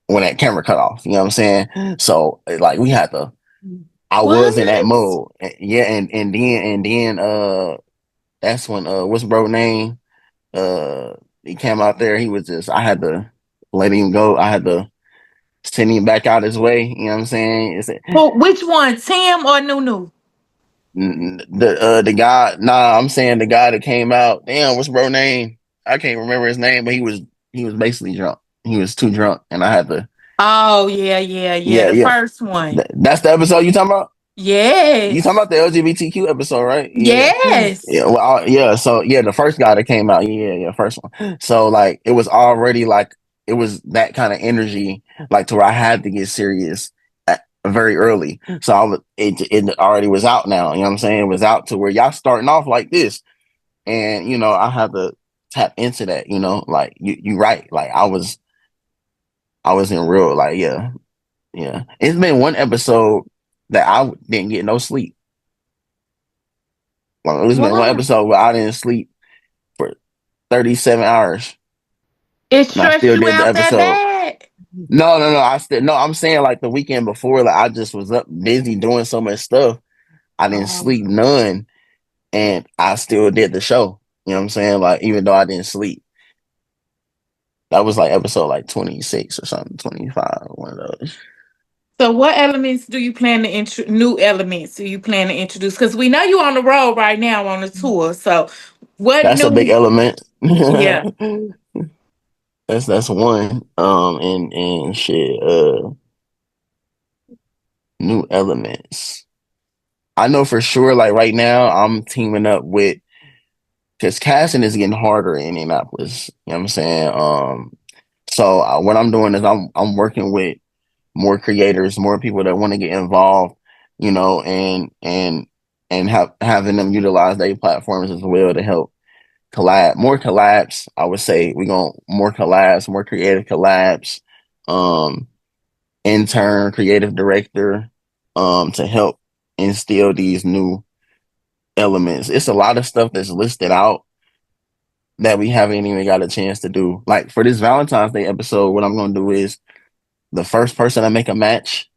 when that camera cut off. You know what I'm saying? So like we had to. I was in that What? mode. Yeah, and then that's when what's bro name? He came out there. He was just I had to let him go. I had to send him back out his way. You know what I'm saying? Which one, Tim or Nunu? The guy. Nah, I'm saying the guy that came out. Damn, what's bro name? I can't remember his name, but he was basically drunk. He was too drunk, and I had to. Oh yeah, yeah, yeah. Yeah, The yeah. first one. That's the episode you talking about. You talking Yes. about the LGBTQ episode, right? Yeah, yeah. Yes. Well, yeah. So yeah, the first guy that came out, yeah, first one. So like, it was already like it was that kind of energy, like to where I had to get serious very early. So it already was out now. You know what I'm saying? It was out to where y'all starting off like this. And, I have to tap into that, like you right. Like I was in real, like, yeah, yeah. It's been one episode that I didn't get no sleep. Like, it's been one Wow. episode where I didn't sleep for 37 hours It and I stressed still you did the out that episode. bad? No, no, no. I'm saying like the weekend before, like I just was up busy doing so much stuff. I didn't Um, sleep none and I still did the show. You know what I'm saying? Like, even though I didn't sleep. That was like episode like 26 or something, 25, one of those. so what elements do you plan to new elements do you plan to introduce? Because we know you on the road right now on the tour. So what That's a big new? element. Yeah. That's one. And shit, new elements. I know for sure, like right now, I'm teaming up with because casting is getting harder in Indianapolis. You know what I'm saying? So what I'm doing is I'm working with more creators, more people that want to get involved, and having them utilize their platforms as well to help more collabs. I would say we going more collabs, more creative collabs, um, intern, creative director, to help instill these new elements. It's a lot of stuff that's listed out that we haven't even got a chance to do. Like for this Valentine's Day episode, what I'm gonna do is the first person to make a match,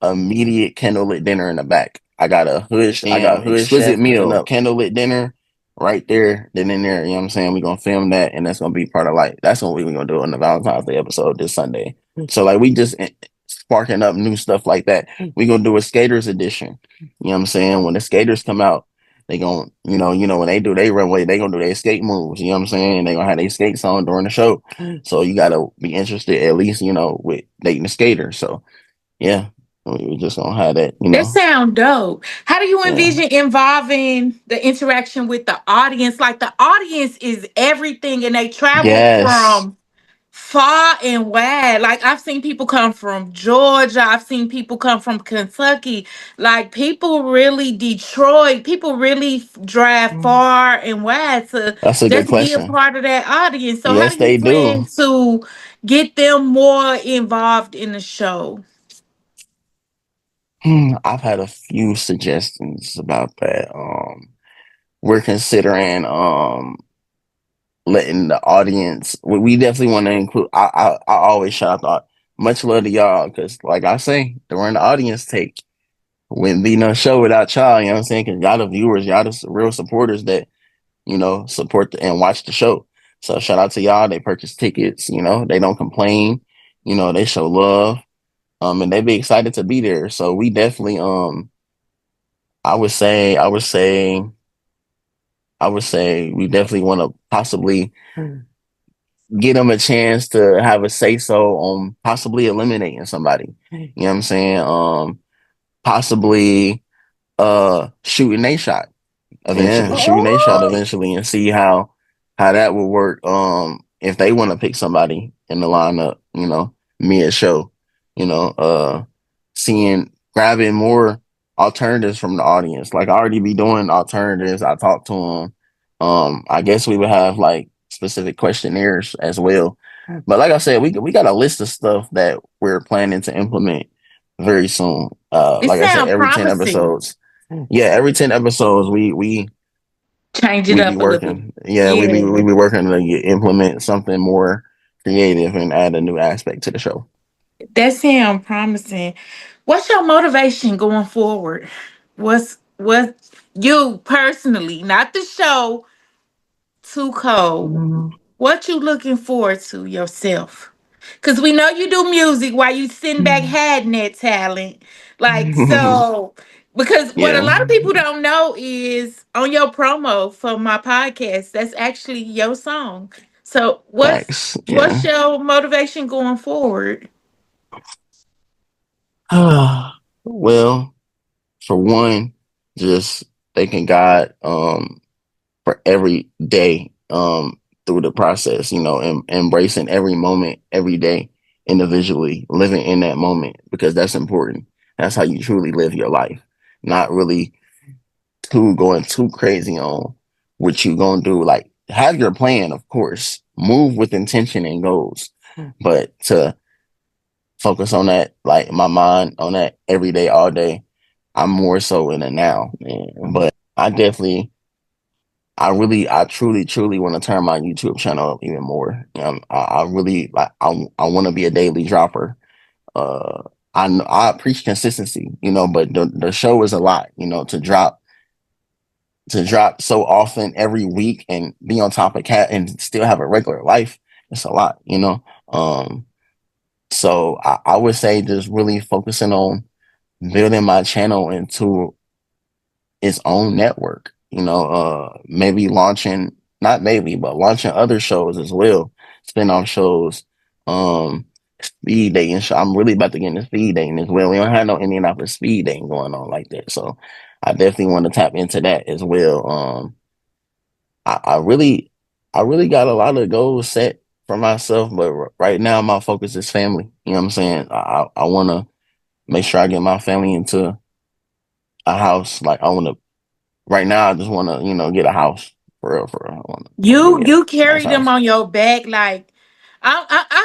immediate candlelit dinner in the back. I got a hood Exquisite chef cooking meal. up candlelit dinner right there, then in there. You know what I'm saying? We're gonna film that, and that's gonna be part of like that's what we're gonna do on the Valentine's Day episode this Sunday. So like we just sparking up new stuff like that. We're gonna do a skaters edition. You know what I'm saying? When the skaters come out, they gonna when they do their runway, they gonna do their skate moves. You know what I'm saying? They gonna have their skates on during the show. So you gotta be interested at least with dating the skater. So yeah, we just gonna have that, That sound dope. How do you yeah. envision involving the interaction with the audience? Like the audience is everything, and they travel Yes, from far and wide. Like I've seen people come from Georgia, I've seen people come from Kentucky. Like people really Detroit, people really drive far and wide to that's a good just be a question. part of that audience. So how Yes, do you they plan do. to get them more involved in the show? I've had a few suggestions about that. We're considering letting the audience. We definitely want to include. I always shout out much love to y'all because, like I say, during the audience take wouldn't be no show without y'all. You know what I'm saying? Because y'all the viewers, y'all the real supporters that support and watch the show. So shout out to y'all. They purchase tickets. They don't complain. They show love. And they be excited to be there. So we definitely, I would say we definitely want to possibly get them a chance to have a say so on possibly eliminating somebody. You know what I'm saying? Possibly shooting a shot eventually, Oh, shooting a shot eventually, and see how that would work. If they want to pick somebody in the lineup, mid show, you know, seeing grabbing more alternatives from the audience. Like I already be doing alternatives. I talk to them. I guess we would have like specific questionnaires as well. But like I said, we got a list of stuff that we're planning to implement very soon. it Like I said, sounds every 10 promising. episodes. Yeah, every 10 episodes Change it we be up a little bit. working. Yeah, we Yeah. be working to implement something more creative and add a new aspect to the show. That sound promising. What's your motivation going forward? What you personally, not the show, too cold. What you looking forward to yourself? Cause we know you do music while you sitting back hiding that talent. Like so because what a Yeah, lot of people don't know is on your promo for my podcast, that's actually your song. So thanks. what's Yeah. your motivation going forward? Well, for one, just thanking God for every day through the process, embracing every moment every day. individually, living in that moment, because that's important. That's how you truly live your life. Not really going too crazy on what you gonna do. Like, have your plan, of course. Move with intention and goals. But to focus on that, like my mind on that every day, all day, I'm more so in the now. Man. But I truly, truly want to turn my YouTube channel up even more. I really like. I want to be a daily dropper. Uh, I preach consistency, but the show is a lot, to drop so often every week and be on top of cat and still have a regular life. It's a lot. So I would say just really focusing on building my channel into its own network. Maybe launching, not maybe, but launching other shows as well, spin-off shows, speed dating show. I'm really about to get into speed dating as well. We don't have no Indianapolis speed dating going on like that, so I definitely want to tap into that as well. I really got a lot of goals set for myself, but right now my focus is family. You know what I'm saying? I want to make sure I get my family into a house. Like, I want to. Right now, I just want to, get a house for real. For real. I want to You get a you nice carry them house. on your back like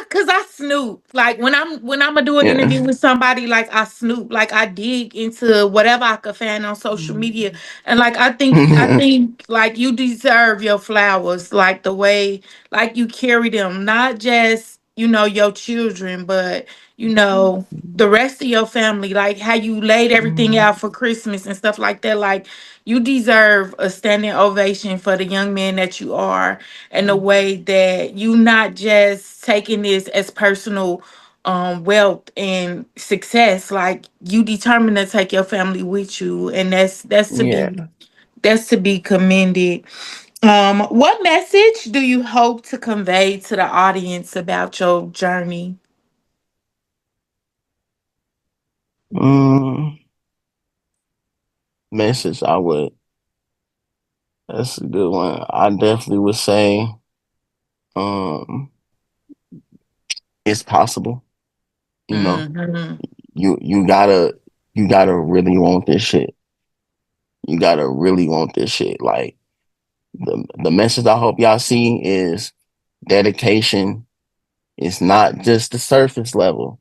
cause I snoop. Like when I'm gonna do an Yeah. interview with somebody, like I snoop, like I dig into whatever I could find on social media. And like I think like you deserve your flowers, like the way like you carry them, not just, your children, but the rest of your family, like how you laid everything out for Christmas and stuff like that. Like you deserve a standing ovation for the young man that you are, and the way that you not just taking this as personal wealth and success. Like you determined to take your family with you, and Yeah. that's to be commended. What message do you hope to convey to the audience about your journey? Mm, message I would. That's a good one. I definitely would say, um, it's possible. You know, Hmm. you gotta really want this shit. You gotta really want this shit. Like, the message I hope y'all see is dedication. It's not just the surface level.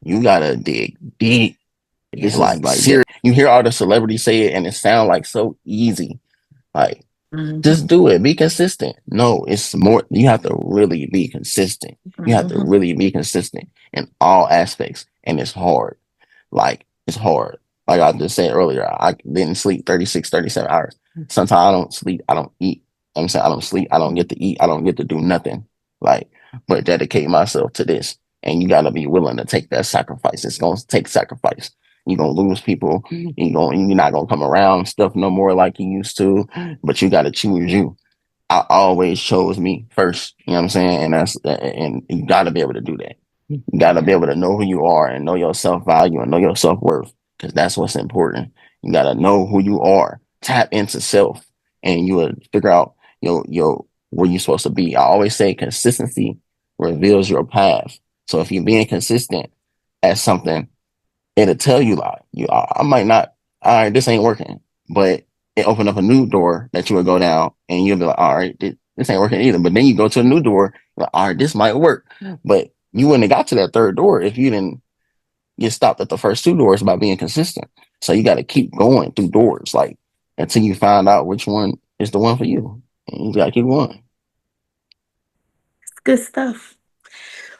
You gotta dig deep. It's like serious. You hear all the celebrities say it, and it sounds like so easy. Like, Hmm. just do it. Be consistent. No, it's more. You have to really be consistent. You have to Hmm. really be consistent in all aspects, and it's hard. Like, it's hard. Like I just said earlier, I didn't sleep 36, 37 hours. Sometimes I don't sleep. I don't eat. I'm saying I don't sleep. I don't get to eat. I don't get to do nothing. Like, but dedicate myself to this. And you got to be willing to take that sacrifice. It's going to take sacrifice. You're going to lose people. You're not going to come around stuff no more like you used to, but you got to choose you. I always chose me first. You know what I'm saying? And you got to be able to do that. You got to be able to know who you are and know your self value and know your self worth, because that's what's important. You got to know who you are, tap into self, and you will figure out your where you're supposed to be. I always say consistency reveals your path. So if you're being consistent at something, it'll tell you, like, I might not, all right, this ain't working, but it opened up a new door that you would go down, and you'll be like, all right, this ain't working either. But then you go to a new door, like, all right, this might work. But you wouldn't have got to that third door if you didn't get stopped at the first two doors by being consistent. So you got to keep going through doors, like, until you find out which one is the one for you. And you got to keep going. It's good stuff.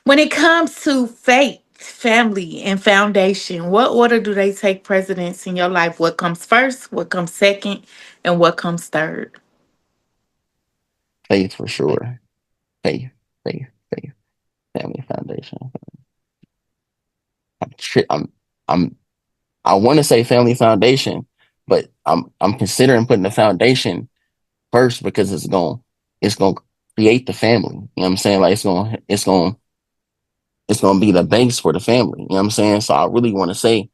When it comes to faith, family, and foundation, what order do they take precedence in your life? What comes first? What comes second? And what comes third? Faith for sure. Faith, faith, faith, family foundation. I'm, I'm, I'm I want to say family foundation, but I'm considering putting the foundation first, because it's gonna create the family. You know what I'm saying? Like, it's gonna be the base for the family. You know what I'm saying? So I really want to say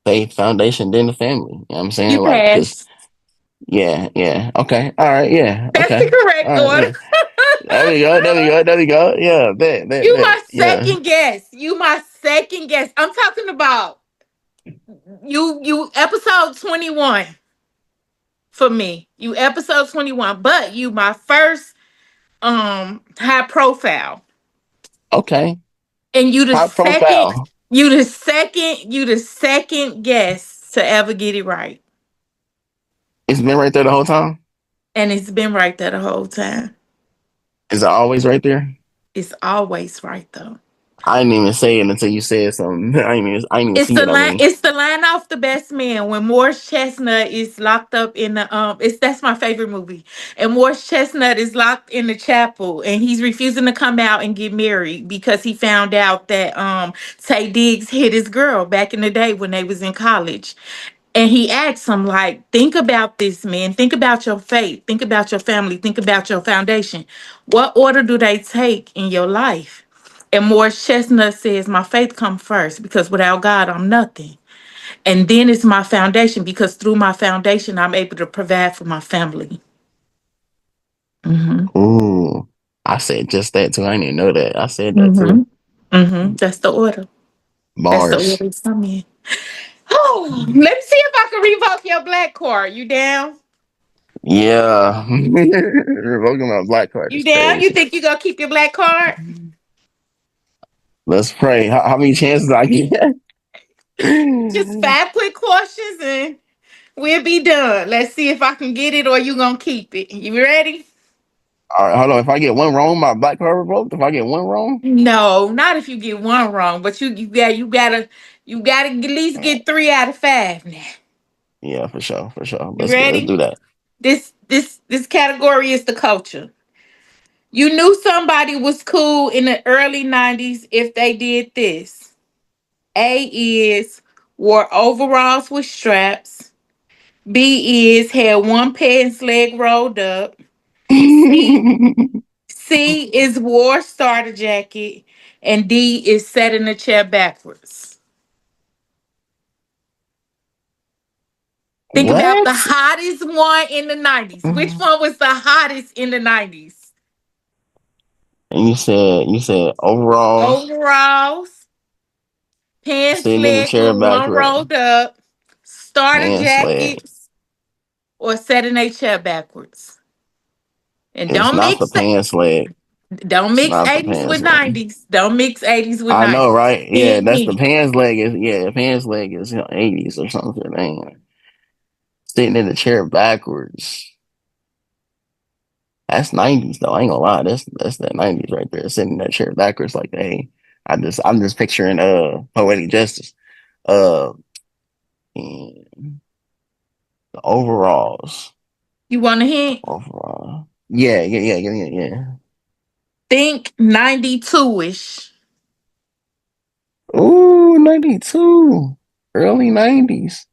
faith foundation, then the family. You know what I'm saying? You Like, because pass. yeah, yeah, okay, all right, yeah, That's the okay, all correct right, order. yeah. There we go. There we go. There we go. Yeah, You my yeah. second guess. You my second guess. I'm talking about you episode 21 for me. You episode 21, but you my first high profile. Okay. And High profile. you the second guess to ever get it right. It's been right there the whole time. And it's been right there the whole time. Is it always right there? It's always right though. I didn't even say it until you said something. I didn't even It's see the it on line. me. It's the line off the Best Man when Morris Chestnut is locked up in the It's that's my favorite movie. And Morris Chestnut is locked in the chapel, and he's refusing to come out and get married because he found out that Tay Diggs hit his girl back in the day when they was in college. And he asks him, like, think about this, man. Think about your faith. Think about your family. Think about your foundation. What order do they take in your life? And Morris Chestnut says, my faith comes first because without God, I'm nothing. And then it's my foundation because through my foundation, I'm able to provide for my family. Mm-hmm. Ooh, I said just that too. I didn't even know that. I said that too. Mm-hmm. Mm-hmm. That's the order. That's the Bars. order it's come in. Oh, let me see if I can revoke your black card. You down? Yeah. Revoking my black card You is down? You crazy. think you gonna keep your black card? Let's pray. How many chances I get? Just five quick questions and we'll be done. Let's see if I can get it or you gonna keep it. You ready? All right, hold on. If I get one wrong, my black card revoked. If I get one wrong, No, not if you get one wrong, but you gotta at least get 3 out of 5 now. yeah, for sure, for sure. You Let's ready? do that. This category is the culture. You knew somebody was cool in the early 90s if they did this. A is wore overalls with straps. B is had one pants leg rolled up. C C is wore starter jacket. And D is sat in the chair backwards. Think about the What? hottest one in the 90s. Which And one was the hottest in the 90s? you said overalls, Overalls, pants sitting in the leg chair with one backward, rolled up, starter pants leg. jacket, or sat in a chair backwards. And It's not the pants leg. don't It's mix not the 80s pants with leg. 90s. Don't mix 80s with I know, 90s. right? Yeah, Hint, that's the hint. pants leg. Is yeah, the pants leg is 80s or something. Man, sitting in the chair backwards. That's 90s though. I ain't gonna lie. That's that 90s right there. Sitting in that chair backwards like, hey, I'm just picturing poetic justice. Uh, and the overalls. You want a hint? Overall. Yeah, yeah, yeah, yeah, yeah, yeah. Think 92 ish. Ooh, 92. Early 90s.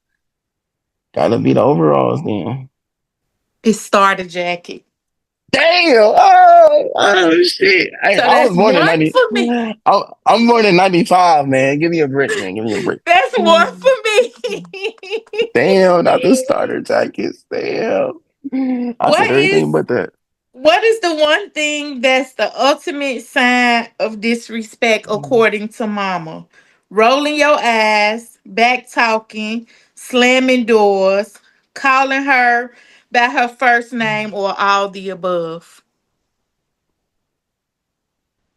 Gotta be the overalls then. It's starter jacket. Damn! Oh shit! So I that's was born in one 90. for me. I'm born in 95, man. Give me a break, man. Give me a break. That's one for me. Damn, not the starter jackets. Damn. I said what everything is but that. what is the one thing that's the ultimate sign of disrespect according to mama? Rolling your eyes, back talking, slamming doors, calling her by her first name, or all the above.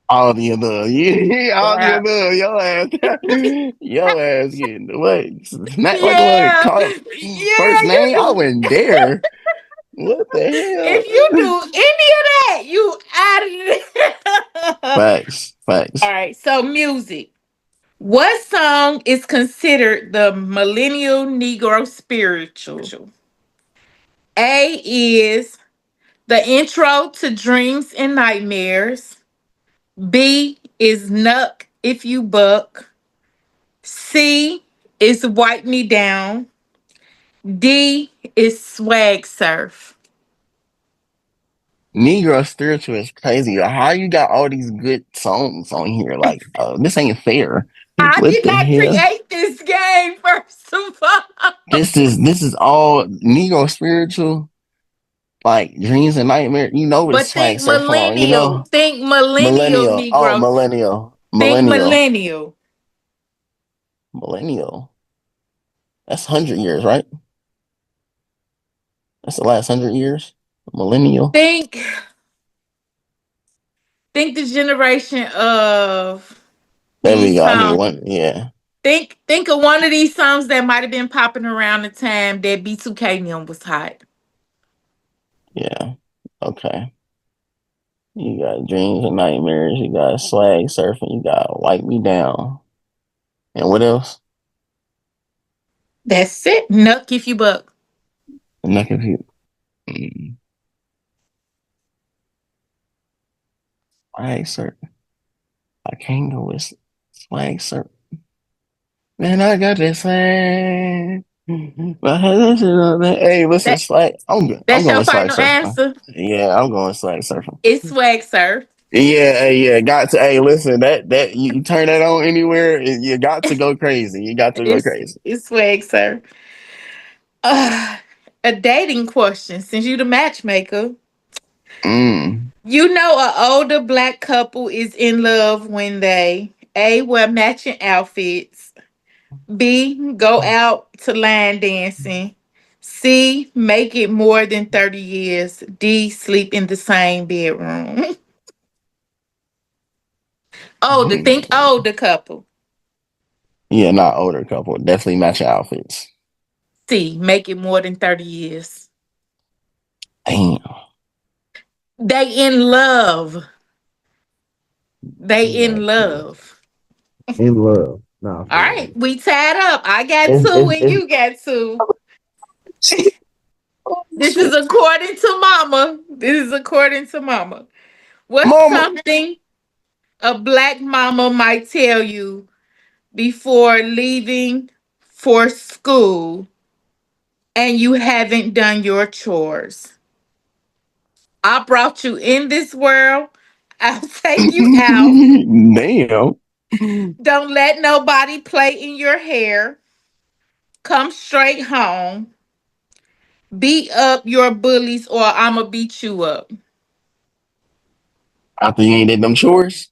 All the above. Yeah, all the Yeah. above. Your ass getting the way. Smack like a mug. Yeah. Call Yeah, first you name. I do. wouldn't dare. What the If you hell? do any of that, you out of it. Facts. All Facts. right, so music. What song is considered the millennial Negro spiritual? A is the intro to Dreams and Nightmares. B is Nuck If You Buck. C is Wipe Me Down. D is Swag Surf. Negro spiritual is crazy. How you got all these good songs on here? Like, this ain't fair. I What did the not hell? create this game, first of all. This is all Negro spiritual. like dreams and nightmares. You know what But swag think surfing on, you millennial. know? Think millennial, Millennial. Oh, Negro. millennial. Think Millennial. millennial. Millennial. That's 100 years, right? That's the last 100 years. Millennial. Think think the generation of There we these go. I need songs. one. Yeah. Think of one of these songs that might have been popping around the time that B2K and them was hot. Yeah. Okay. You got dreams and nightmares. You got swag surfing. You got wipe me down. And what else? That's it. Nuck if you buck. I'm not confused. Mm. Swag surfing. I can't go with swag surfing. Man, I got this swag. Hey, listen, That swag. I'm that's going your with swag final surfing. answer. Yeah, I'm going with swag surfing. It's swag surf. Yeah, hey, yeah, got to. Hey, listen, that you turn that on anywhere, you got to go crazy. You got to go It's crazy. it's swag surf. Uh, a dating question. Since you the matchmaker, Mm. you know a older black couple is in love when they A, wear matching outfits, B, go out to line dancing, C, make it more than 30 years, D, sleep in the same bedroom. Older, think older couple. Yeah, not older couple. Definitely matching outfits. C, make it more than 30 years. Damn. They in love. They in Yeah, love. in love. Nah, All for right, real. we tied up. I got It's, two it's, and it's, you got two. oh, This is shit. according to Mama. This is according to Mama. What's Mama. something a black mama might tell you before leaving for school and you haven't done your chores? I brought you in this world. I'll take you out. Damn. Don't let nobody play in your hair. Come straight home. Beat up your bullies or I'ma beat you up. After you ain't did them chores,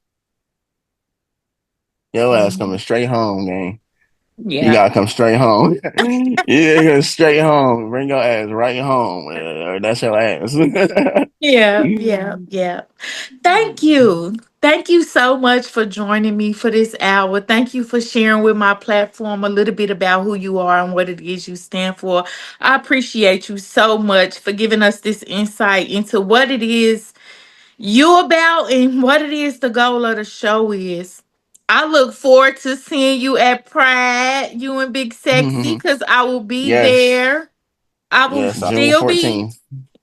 your ass coming Mhm. straight home, gang. You Yeah. gotta come straight home. You gotta go straight home. Bring your ass right home. That's your ass. Yeah, yeah, yeah. Thank you. Thank you so much for joining me for this hour. Thank you for sharing with my platform a little bit about who you are and what it is you stand for. I appreciate you so much for giving us this insight into what it is you about and what it is the goal of the show is. I look forward to seeing you at Pride, you and Big Sexy, because I will be Yes. there. I will Yes. June still be 14th.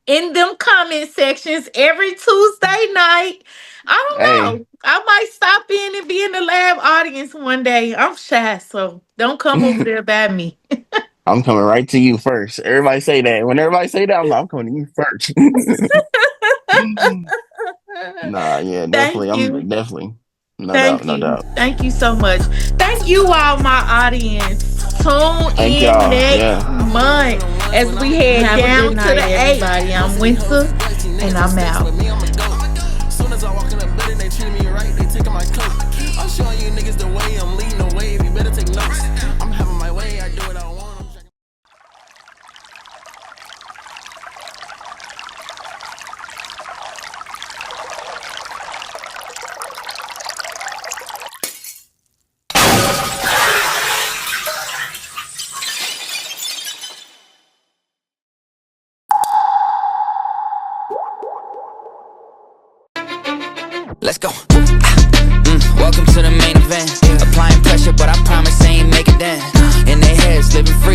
in them comment sections every Tuesday night. I don't Hey. know. I might stop in and be in the live audience one day. I'm shy, so don't come over there by me. I'm coming right to you first. Everybody say that. When everybody say that, I'm coming to you first. Nah, yeah, definitely. Thank I'm you. definitely. No doubt, Thank no you. doubt. Thank you so much. Thank you all, my audience. Tune Thank in y'all. next Yeah. month as we head Have a good down to night, the 8th. everybody. I'm Winter, and I'm out. Soon as I walk in the building, they treating me right, they taking my coat. I'm showing you niggas the way, I'm leading the wave, you better take notes. I'm having my way, I do what I want. Let's go. Welcome to the main event. Applying pressure, but I promise I ain't make it then. In their heads, living free.